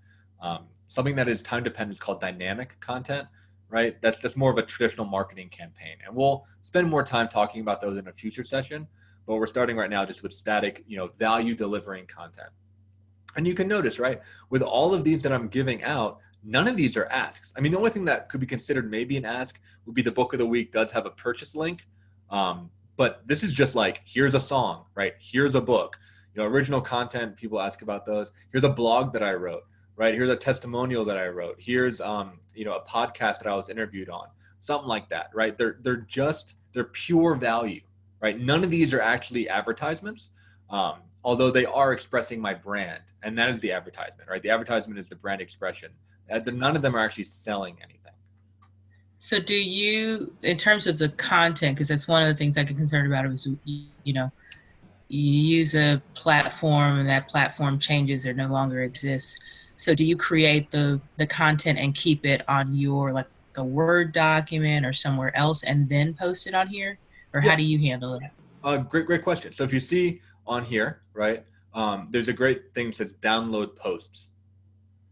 Something that is time dependent is called dynamic content, right? That's more of a traditional marketing campaign. And we'll spend more time talking about those in a future session, but we're starting right now just with static, value delivering content. And you can notice, right, with all of these that I'm giving out, none of these are asks. I mean, the only thing that could be considered maybe an ask would be the book of the week does have a purchase link. But this is just like, here's a song, right? Here's a book, original content. People ask about those. Here's a blog that I wrote, right? Here's a testimonial that I wrote. Here's, a podcast that I was interviewed on, something like that, right? They're pure value, right? None of these are actually advertisements. Although they are expressing my brand, and that is the advertisement, right? The advertisement is the brand expression. None of them are actually selling anything. So do you, in terms of the content, because that's one of the things I get concerned about, is, you use a platform and that platform changes or no longer exists. So do you create the content and keep it on your, like a Word document or somewhere else, and then post it on here? Or how do you handle it? Great question. So if you see on here, right, there's a great thing that says download posts.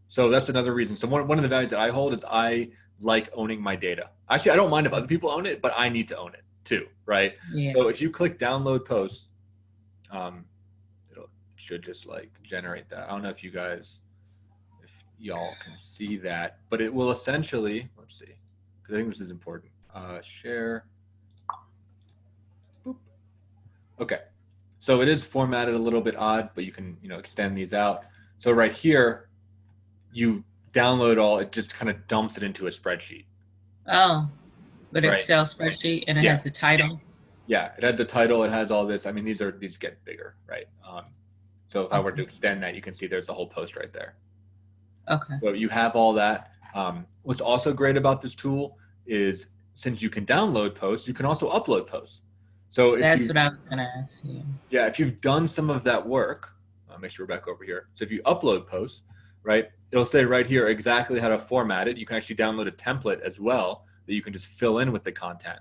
So that's another reason. So one of the values that I hold is I like owning my data. Actually, I don't mind if other people own it, but I need to own it too, right? Yeah. So if you click download posts, it should just like generate that. I don't know if y'all can see that, but it will essentially, let's see, because I think this is important. Share. Boop. Okay. So it is formatted a little bit odd, but you can, extend these out. So right here, you download all, it just kind of dumps it into a spreadsheet. Oh, but right. Excel spreadsheet, and it has the title. Yeah, it has the title, it has all this. I mean, these get bigger, right? So if I were to extend that, you can see there's the whole post right there. Okay. So you have all that. What's also great about this tool is since you can download posts, you can also upload posts. So That's what I was going to ask you. Yeah, if you've done some of that work, I'll make sure we're back over here. So if you upload posts, right, it'll say right here exactly how to format it. You can actually download a template as well that you can just fill in with the content.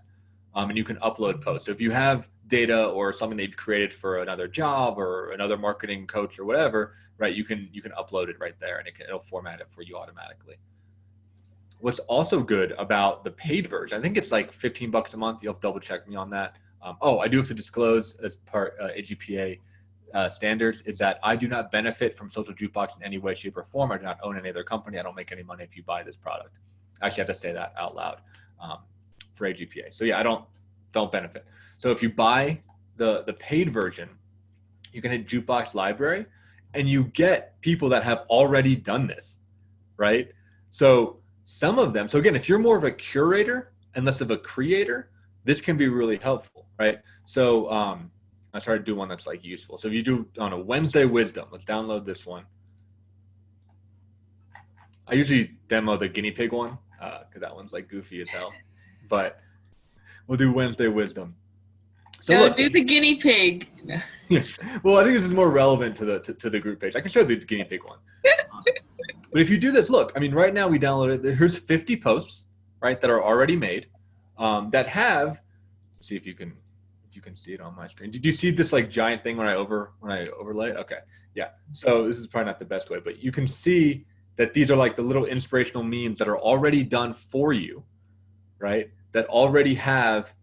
And you can upload posts. So if you have data or something that you've created for another job or another marketing coach or whatever, right, you can upload it right there, and it'll format it for you automatically. What's also good about the paid version, I think it's like $15 a month. You'll have to double check me on that. I do have to disclose as part AGPA standards is that I do not benefit from Social Jukebox in any way, shape, or form. I do not own any other company. I don't make any money if you buy this product. I actually have to say that out loud for AGPA. So yeah, I don't benefit. So if you buy the paid version, you can hit Jukebox Library, and you get people that have already done this, right? So some of them. So again, if you're more of a curator and less of a creator, this can be really helpful, right? So I started to do one that's like useful. So if you do on a Wednesday Wisdom, let's download this one. I usually demo the guinea pig one because that one's like goofy as hell. But we'll do Wednesday Wisdom. So no, look, do the guinea pig. Well, I think this is more relevant to the group page. I can show the guinea pig one. But if you do this, look, I mean, right now we downloaded, here's 50 posts, right, that are already made that have, see if you can see it on my screen. Did you see this like giant thing when I overlay it? Okay. Yeah. So this is probably not the best way, but you can see that these are like the little inspirational memes that are already done for you, right? That already have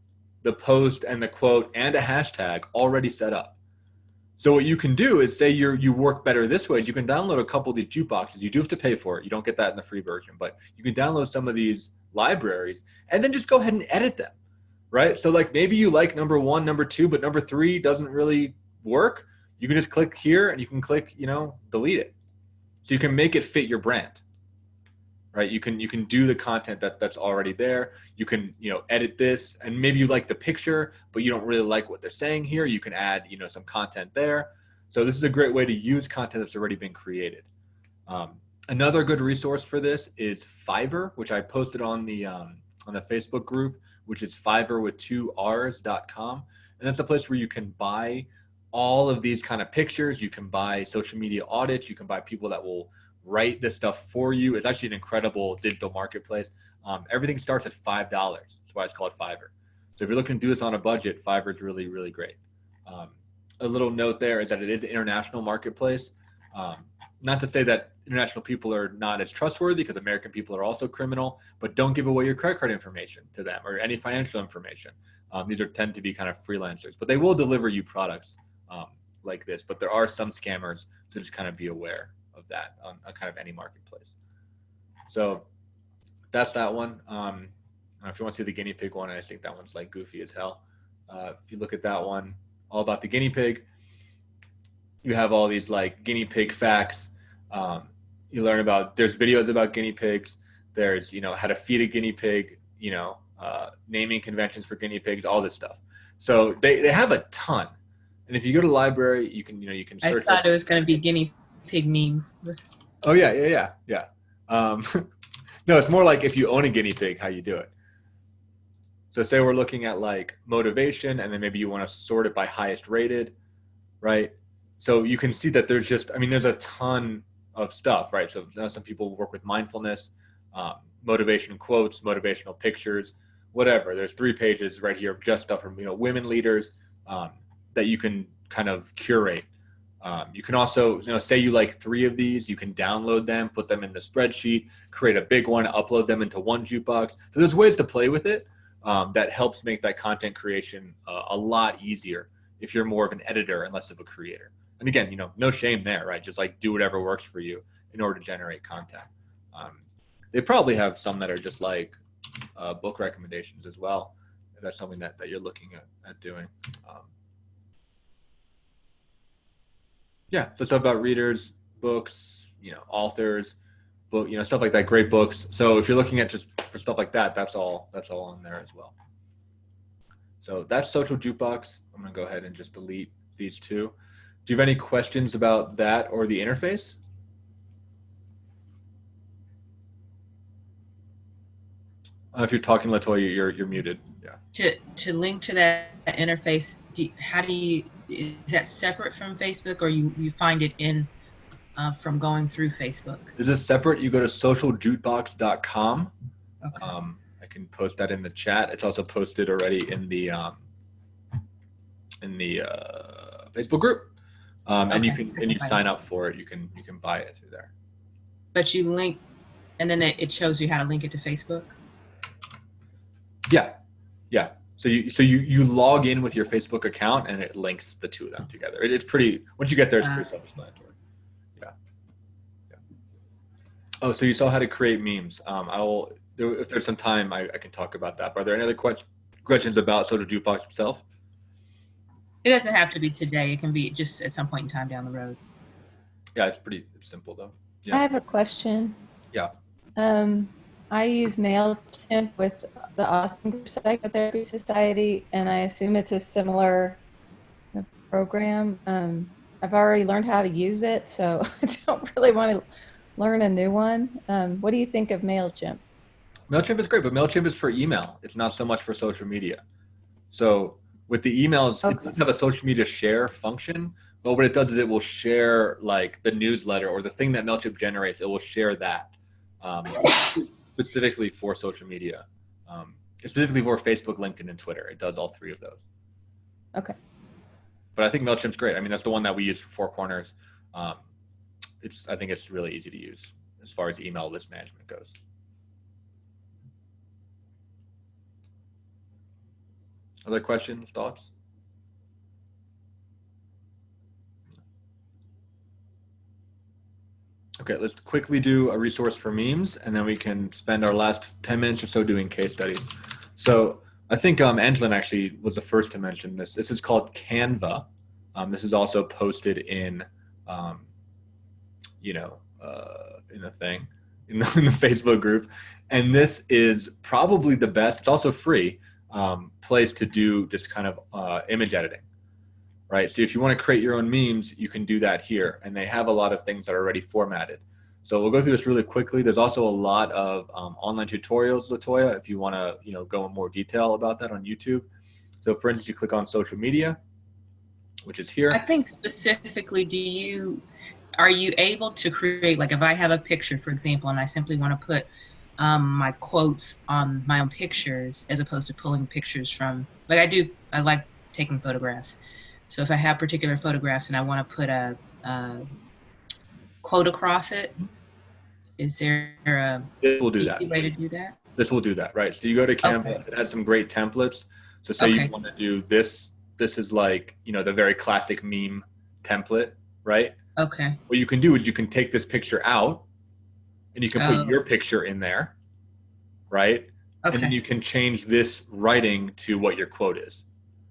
the post and the quote and a hashtag already set up. So what you can do is say you work better this way. You can download a couple of these jukeboxes. You do have to pay for it. You don't get that in the free version, but you can download some of these libraries and then just go ahead and edit them, right? So like maybe you like number 1, number 2, but number 3 doesn't really work. You can just click here and you can click, delete it. So you can make it fit your brand, right? You can do the content that's already there. You can, edit this, and maybe you like the picture, but you don't really like what they're saying here. You can add, some content there. So this is a great way to use content that's already been created. Another good resource for this is Fiverr, which I posted on the Facebook group, which is Fiverr with 2Rs.com. And that's a place where you can buy all of these kind of pictures. You can buy social media audits. You can buy people that will write this stuff for you. It's actually an incredible digital marketplace. Everything starts at $5. That's why it's called Fiverr. So if you're looking to do this on a budget, Fiverr is really, really great. A little note there is that it is an international marketplace. Not to say that international people are not as trustworthy, because American people are also criminal, but don't give away your credit card information to them or any financial information. These tend to be kind of freelancers, but they will deliver you products like this. But there are some scammers, so just kind of be aware of that on kind of any marketplace. So that's that one. If you want to see the guinea pig one, I think that one's like goofy as hell. If you look at that one, all about the guinea pig, you have all these like guinea pig facts. You learn about, there's videos about guinea pigs. There's, how to feed a guinea pig, naming conventions for guinea pigs, all this stuff. So they have a ton. And if you go to the library, you can search. I thought it was going to be guinea pig memes. Oh yeah. No, it's more like if you own a guinea pig, how you do it. So say we're looking at like motivation, and then maybe you want to sort it by highest rated, right? So you can see that there's a ton of stuff, right? So some people work with mindfulness, motivation quotes, motivational pictures, whatever. There's 3 pages right here of just stuff from, women leaders that you can kind of curate. You can also, say you like 3 of these, you can download them, put them in the spreadsheet, create a big one, upload them into one jukebox. So there's ways to play with it that helps make that content creation a lot easier if you're more of an editor and less of a creator. And again, no shame there, right? Just like do whatever works for you in order to generate content. They probably have some that are just like book recommendations as well. If that's something that you're looking at doing. Yeah, so stuff about readers, books, authors, book, stuff like that, great books. So if you're looking at just for stuff like that, that's all on there as well. So that's Social Jukebox. I'm going to go ahead and just delete these two. Do you have any questions about that or the interface? If you're talking, Latoya, you're muted. Yeah. To link to that interface, is that separate from Facebook, or you find it in from going through Facebook? This is separate. You go to socialjukebox.com. Okay. I can post that in the chat. It's also posted already in the Facebook group. And you can sign up for it. You can buy it through there. But you link, and then it shows you how to link it to Facebook. Yeah. So you log in with your Facebook account, and it links the two of them together. It's pretty. Once you get there, it's pretty self-explanatory. Yeah. Oh, so you saw how to create memes. If there's some time, I can talk about that. But are there any other questions about Social Jukebox itself? It doesn't have to be today. It can be just at some point in time down the road. Yeah, it's simple though. Yeah. I have a question. Yeah. I use MailChimp with the Austin Group Psychotherapy Society, and I assume it's a similar program. I've already learned how to use it, so I don't really want to learn a new one. What do you think of MailChimp? MailChimp is great, but MailChimp is for email. It's not so much for social media. So with the emails, It does have a social media share function, but what it does is it will share like the newsletter or the thing that MailChimp generates. It will share that specifically for social media, specifically for Facebook, LinkedIn, and Twitter. It does all three of those. Okay. But I think MailChimp's great. I mean, that's the one that we use for Four Corners. I think it's really easy to use as far as email list management goes. Other questions, thoughts? Okay, let's quickly do a resource for memes, and then we can spend our last 10 minutes or so doing case studies. So I think Angelin actually was the first to mention this. This is called Canva. This is also posted in, in a thing, in the Facebook group. And this is probably the best, it's also free, place to do just kind of image editing, right? So if you want to create your own memes, you can do that here. And they have a lot of things that are already formatted. So we'll go through this really quickly. There's also a lot of online tutorials, Latoya, if you want to go in more detail about that on YouTube. So for instance, you click on social media, which is here. I think specifically, are you able to create, like if I have a picture, for example, and I simply want to put my quotes on my own pictures as opposed to pulling pictures from, like I like taking photographs. So if I have particular photographs and I want to put a quote across it, is there a way to do that? This will do that, right? So you go to Canva, okay. It has some great templates. So say you want to do this is like, the very classic meme template, right? Okay. What you can do is you can take this picture out and you can put your picture in there, right? Okay. And then you can change this writing to what your quote is.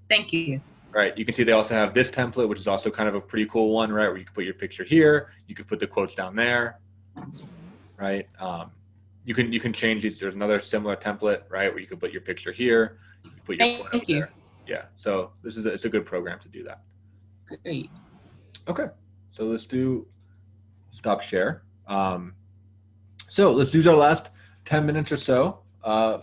Thank you. Right. You can see they also have this template, which is also kind of a pretty cool one, right? Where you can put your picture here, you can put the quotes down there, right? You can change these. There's another similar template, right? Where you can put your picture here, you can put your quote up there. Yeah. So it's a good program to do that. Great. Okay. So let's do stop share. So let's use our last 10 minutes or so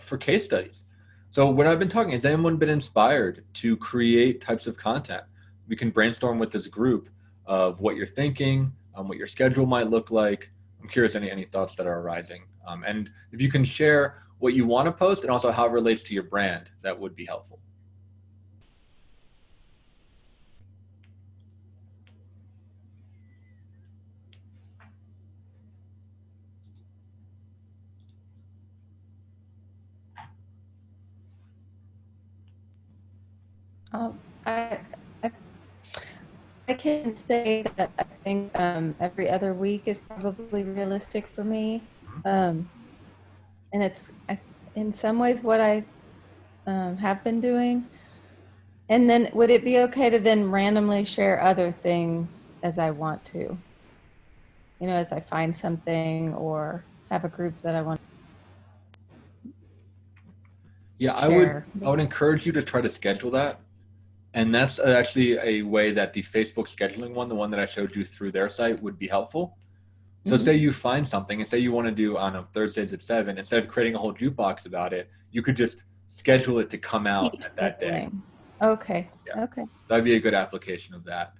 for case studies. So what I've been talking, has anyone been inspired to create types of content? We can brainstorm with this group of what you're thinking, what your schedule might look like. I'm curious any thoughts that are arising. And if you can share what you want to post and also how it relates to your brand, that would be helpful. I can say that I think every other week is probably realistic for me, and it's in some ways what I have been doing. And then would it be okay to then randomly share other things as I want to, as I find something or have a group that I want? Yeah, share. I would encourage you to try to schedule that. And that's actually a way that the Facebook scheduling one, the one that I showed you through their site, would be helpful. So say you find something and say you want to do on Thursdays at 7, instead of creating a whole jukebox about it, you could just schedule it to come out at that day. Okay. Yeah. Okay. That'd be a good application of that.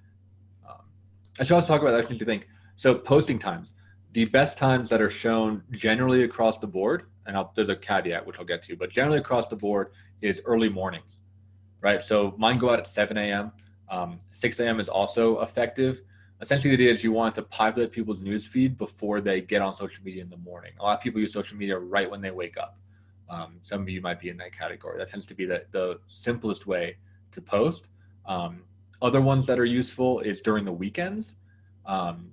I should also talk about that. I think so. Posting times, the best times that are shown generally across the board, and there's a caveat which I'll get to, but generally across the board is early mornings, right? So mine go out at 7 a.m. 6 a.m. is also effective. Essentially, the idea is you want to populate people's news feed before they get on social media in the morning. A lot of people use social media right when they wake up. Some of you might be in that category. That tends to be the simplest way to post. Other ones that are useful is during the weekends,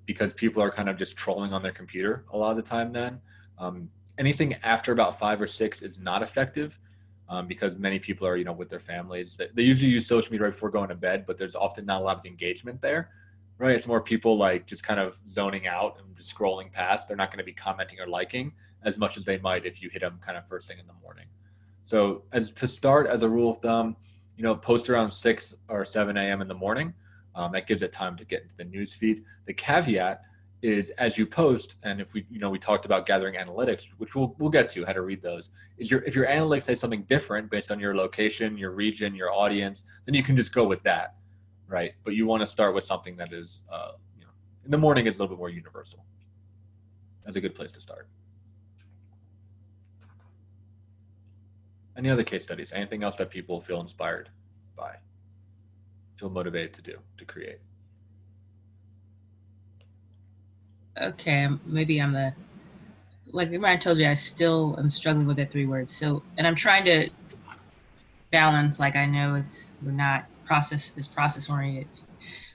because people are kind of just trolling on their computer a lot of the time then. Anything after about 5 or 6 is not effective, because many people are, with their families. They usually use social media right before going to bed, but there's often not a lot of engagement there, right? It's more people like just kind of zoning out and just scrolling past. They're not going to be commenting or liking as much as they might if you hit them kind of first thing in the morning. So as a rule of thumb, post around 6 or 7 a.m. in the morning. That gives it time to get into the news feed. The caveat is as you post, and if we talked about gathering analytics, which we'll get to how to read those, if your analytics say something different based on your location, your region, your audience, then you can just go with that, right? But you want to start with something that is, in the morning is a little bit more universal. That's a good place to start. Any other case studies? Anything else that people feel inspired by, feel motivated to create? Okay, maybe I'm like I told you, I still am struggling with that 3 words. So, and I'm trying to balance, like I know we're not process oriented,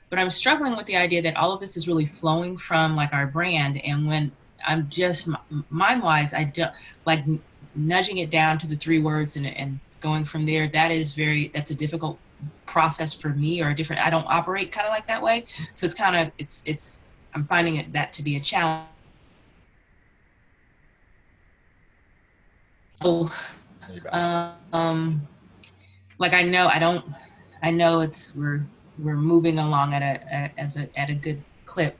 but I'm struggling with the idea that all of this is really flowing from like our brand. And when I'm just mind wise, I don't like nudging it down to the 3 words and going from there. That's a difficult process for me, or I don't operate kind of like that way. So it's kind of, I'm finding that to be a challenge. So, like I know we're moving along at a good clip,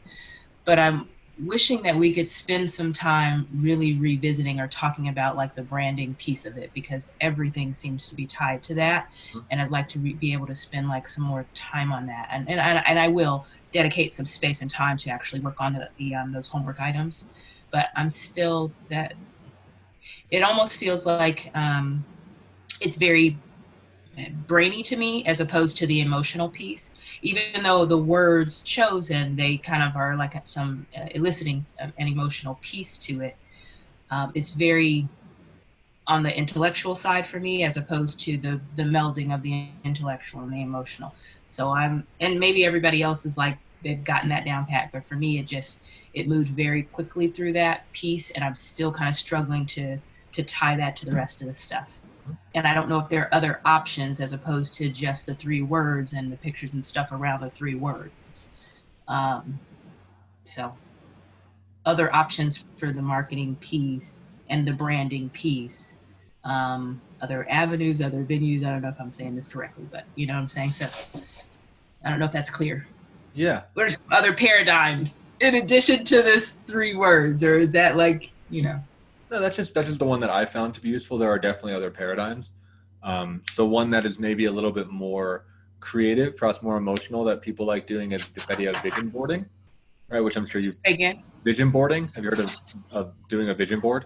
but I'm wishing that we could spend some time really revisiting or talking about like the branding piece of it, because everything seems to be tied to that. And I'd like to be able to spend like some more time on that. And I will dedicate some space and time to actually work on those homework items. But I'm still it almost feels like it's very brainy to me as opposed to the emotional piece, even though the words chosen, they kind of are like some eliciting an emotional piece to it. It's very on the intellectual side for me, as opposed to the melding of the intellectual and the emotional. So and maybe everybody else is like, they've gotten that down pat, but for me, it moved very quickly through that piece, and I'm still kind of struggling to tie that to the rest of the stuff. And I don't know if there are other options as opposed to just the 3 words and the pictures and stuff around the 3 words. So other options for the marketing piece and the branding piece, other avenues, other venues. I don't know if I'm saying this correctly, but you know what I'm saying? So I don't know if that's clear. Yeah. There's other paradigms in addition to this 3 words, or is that like, No, that's just the one that I found to be useful. There are definitely other paradigms. So one that is maybe a little bit more creative, perhaps more emotional, that people like doing is this idea of vision boarding, right? Which I'm sure you've... Again? Vision boarding? Have you heard of doing a vision board?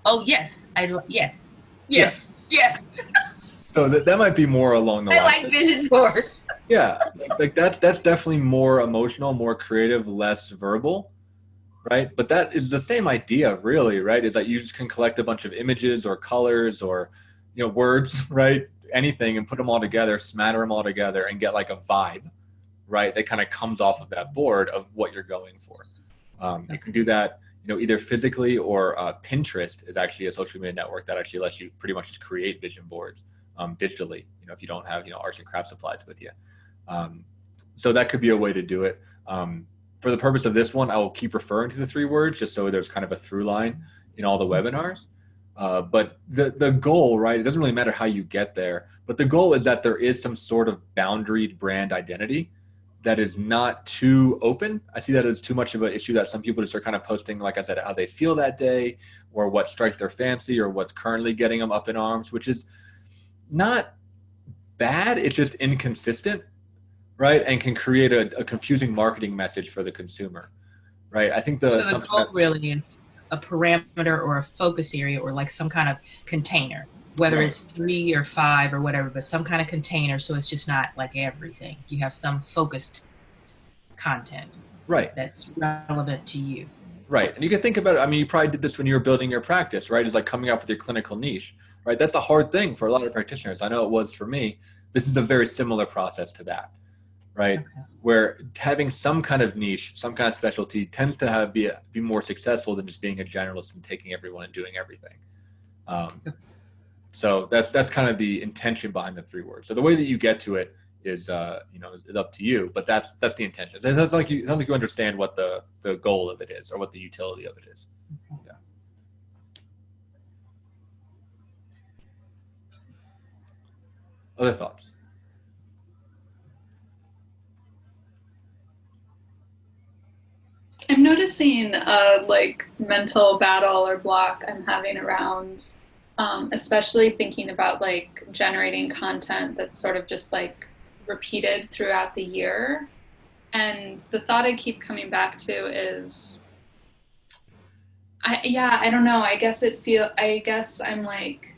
Oh, yes. Yes. So that might be more along the I lines. like vision boards. Yeah, like that's definitely more emotional, more creative, less verbal. Right? But that is the same idea, really, right? Is that you just can collect a bunch of images or colors or, words, right? Anything, and put them all together, smatter them all together, and get like a vibe, right? That kind of comes off of that board of what you're going for. You can do that, either physically, or Pinterest is actually a social media network that actually lets you pretty much just create vision boards digitally, if you don't have, arts and craft supplies with you. So that could be a way to do it. For the purpose of this one, I will keep referring to the 3 words just so there's kind of a through line in all the webinars. But the goal, right, it doesn't really matter how you get there, but the goal is that there is some sort of boundaried brand identity that is not too open. I see that as too much of an issue that some people just are kind of posting, like I said, how they feel that day or what strikes their fancy or what's currently getting them up in arms, which is not bad. It's just inconsistent, right? And can create a confusing marketing message for the consumer, right? I think So the goal really is a parameter or a focus area or like some kind of container, whether Right. it's 3 or 5 or whatever, but some kind of container. So it's just not like everything. You have some focused content right. that's relevant to you. Right. And you can think about it. I mean, you probably did this when you were building your practice, right? It's like coming up with your clinical niche, right? That's a hard thing for a lot of practitioners. I know it was for me. This is a very similar process to that, right? Okay. Where having some kind of niche, some kind of specialty tends to be more successful than just being a generalist and taking everyone and doing everything. So that's kind of the intention behind the 3 words. So the way that you get to it is is up to you, but that's the intention. It sounds like you understand what the goal of it is or what the utility of it is. Yeah. Other thoughts? I'm noticing a like mental battle or block I'm having around, especially thinking about like generating content that's sort of just like repeated throughout the year. And the thought I keep coming back to is, I don't know. I guess I'm like,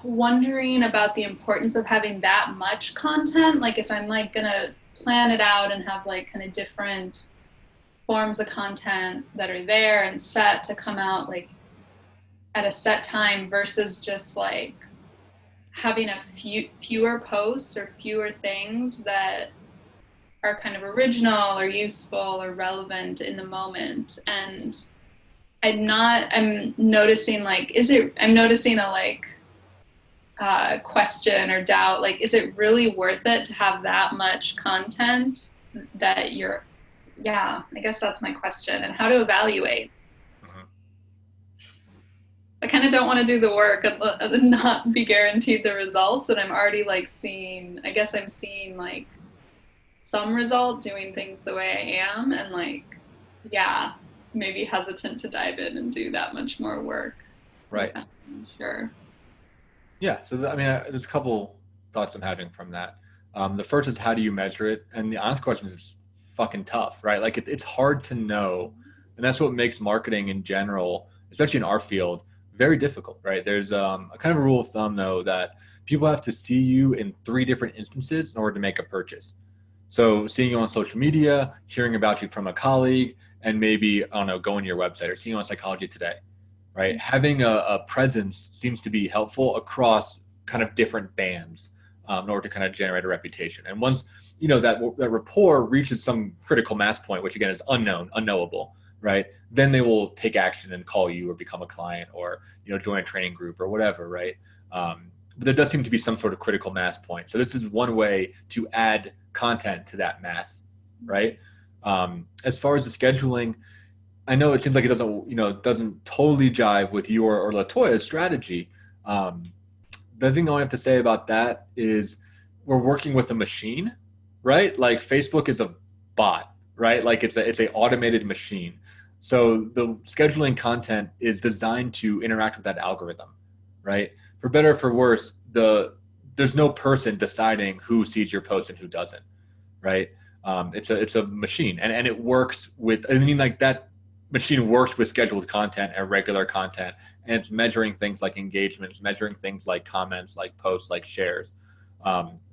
wondering about the importance of having that much content. Like if I'm like gonna plan it out and have like kind of different forms of content that are there and set to come out like at a set time versus just like having a fewer posts or fewer things that are kind of original or useful or relevant in the moment. And I'm noticing like, I'm noticing a like question or doubt, like, is it really worth it to have that much content that I guess that's my question, and how to evaluate. I kind of don't want to do the work and not be guaranteed the results. And I'm already like I'm seeing like some result doing things the way I am. And like, maybe hesitant to dive in and do that much more work. Right. Sure. Yeah. So, there's a couple thoughts I'm having from that. The first is, how do you measure it? And the honest question is, it's fucking tough, right? Like it's hard to know. And that's what makes marketing in general, especially in our field, very difficult, right? There's a kind of a rule of thumb, though, that people have to see you in 3 different instances in order to make a purchase. So seeing you on social media, hearing about you from a colleague, and maybe, I don't know, going to your website or seeing you on Psychology Today, right? Having a presence seems to be helpful across kind of different bands in order to kind of generate a reputation. And once, that rapport reaches some critical mass point, which again is unknowable, right? Then they will take action and call you or become a client or, join a training group or whatever, right? But there does seem to be some sort of critical mass point. So this is one way to add content to that mass, right? As far as the scheduling, I know it seems like it doesn't totally jive with your or LaToya's strategy. The thing I have to say about that is we're working with a machine, right? Like Facebook is a bot, right? Like it's a automated machine. So the scheduling content is designed to interact with that algorithm, right? For better or for worse, there's no person deciding who sees your post and who doesn't, right? It's a machine, and it works with. That machine works with scheduled content and regular content, and it's measuring things like engagement, it's measuring things like comments, like posts, like shares.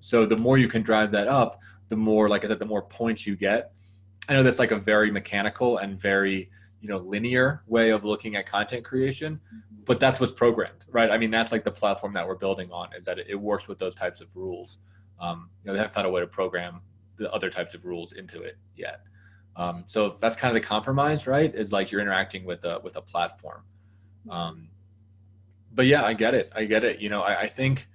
So the more you can drive that up, the more, like I said, the more points you get. I know that's like a very mechanical and very linear way of looking at content creation, but that's what's programmed, right? That's like the platform that we're building on, is that it works with those types of rules. They haven't found a way to program the other types of rules into it yet. So that's kind of the compromise, right? Is like you're interacting with a platform. But yeah, I get it. I think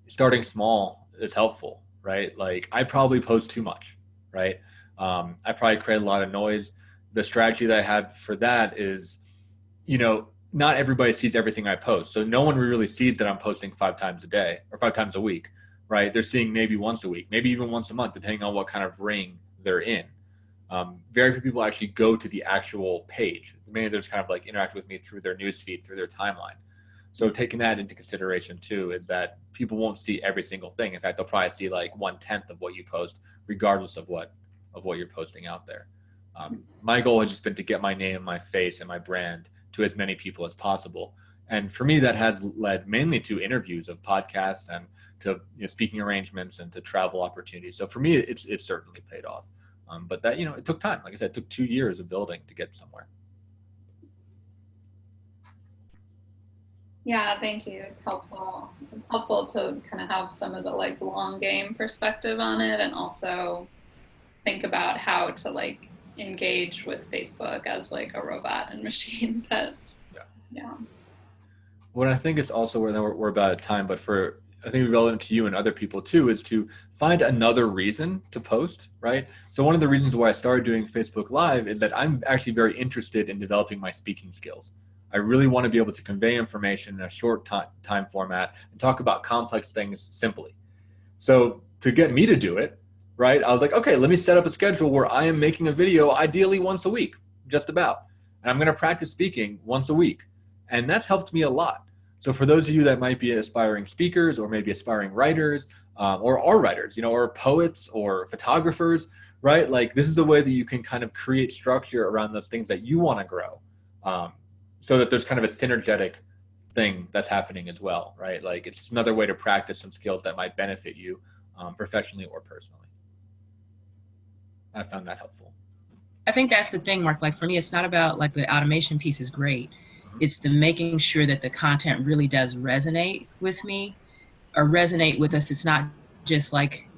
starting small is helpful, right? Like I probably post too much, right? I probably create a lot of noise. the strategy that I had for that is, you know, not everybody sees everything I post. So no one really sees that I'm posting 5 times a day or 5 times a week, right? They're seeing maybe once a week, maybe even once a month, depending on what kind of ring they're in. Very few people actually go to the actual page. Many of them just kind of like interact with me through their newsfeed, through their timeline. So taking that into consideration too is that people won't see every single thing. In fact, they'll probably see like 1/10 of what you post, regardless of what you're posting out there. My goal has just been to get my name, my face, and my brand to as many people as possible. And for me, that has led mainly to interviews of podcasts and to speaking arrangements and to travel opportunities. So for me, it's certainly paid off. But that, it took time. Like I said, it took 2 years of building to get somewhere. Yeah, thank you. It's helpful. It's helpful to kind of have some of the like long game perspective on it, and also think about how to like engage with Facebook as like a robot and machine. But yeah. What I think is also we're about at time, but I think relevant to you and other people too, is to find another reason to post, right? So one of the reasons why I started doing Facebook Live is that I'm actually very interested in developing my speaking skills. I really want to be able to convey information in a short time format and talk about complex things simply. So to get me to do it, right, I was like, okay, let me set up a schedule where I am making a video ideally once a week, just about. And I'm going to practice speaking once a week. And that's helped me a lot. So for those of you that might be aspiring speakers or maybe aspiring writers or are writers, or poets or photographers, right? Like this is a way that you can kind of create structure around those things that you want to grow. So that there's kind of a synergetic thing that's happening as well, right? Like it's another way to practice some skills that might benefit you professionally or personally. I found that helpful. I think that's the thing, Mark. Like for me, it's not about like the automation piece is great. It's the making sure that the content really does resonate with me or resonate with us. It's not just like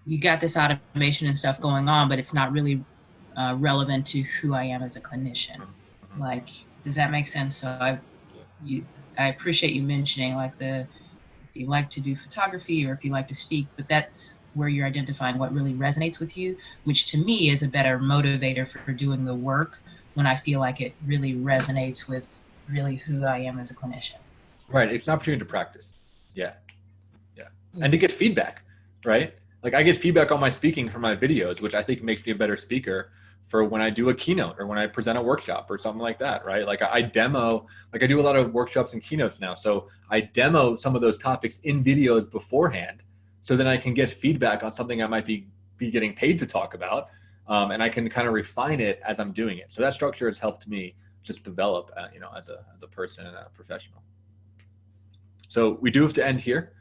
you got this automation and stuff going on, but it's not really relevant to who I am as a clinician. Like, does that make sense? So I appreciate you mentioning like if you like to do photography or if you like to speak, but that's where you're identifying what really resonates with you, which to me is a better motivator for doing the work when I feel like it really resonates with really who I am as a clinician. Right. It's an opportunity to practice. Yeah. And to get feedback, right? Like I get feedback on my speaking from my videos, which I think makes me a better speaker for when I do a keynote or when I present a workshop or something like that, right? Like I demo, like I do a lot of workshops and keynotes now. So I demo some of those topics in videos beforehand so then I can get feedback on something I might be getting paid to talk about. And I can kind of refine it as I'm doing it. So that structure has helped me just develop, as a person and a professional. So we do have to end here.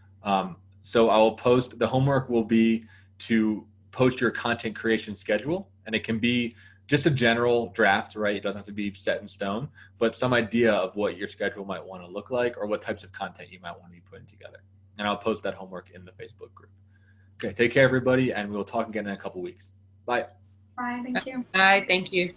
So I will post, the homework will be to post your content creation schedule, and it can be just a general draft, right? It doesn't have to be set in stone, but some idea of what your schedule might want to look like or what types of content you might want to be putting together. And I'll post that homework in the Facebook group. Okay, take care, everybody, and we will talk again in a couple weeks. Bye. Bye, thank you. Bye, thank you.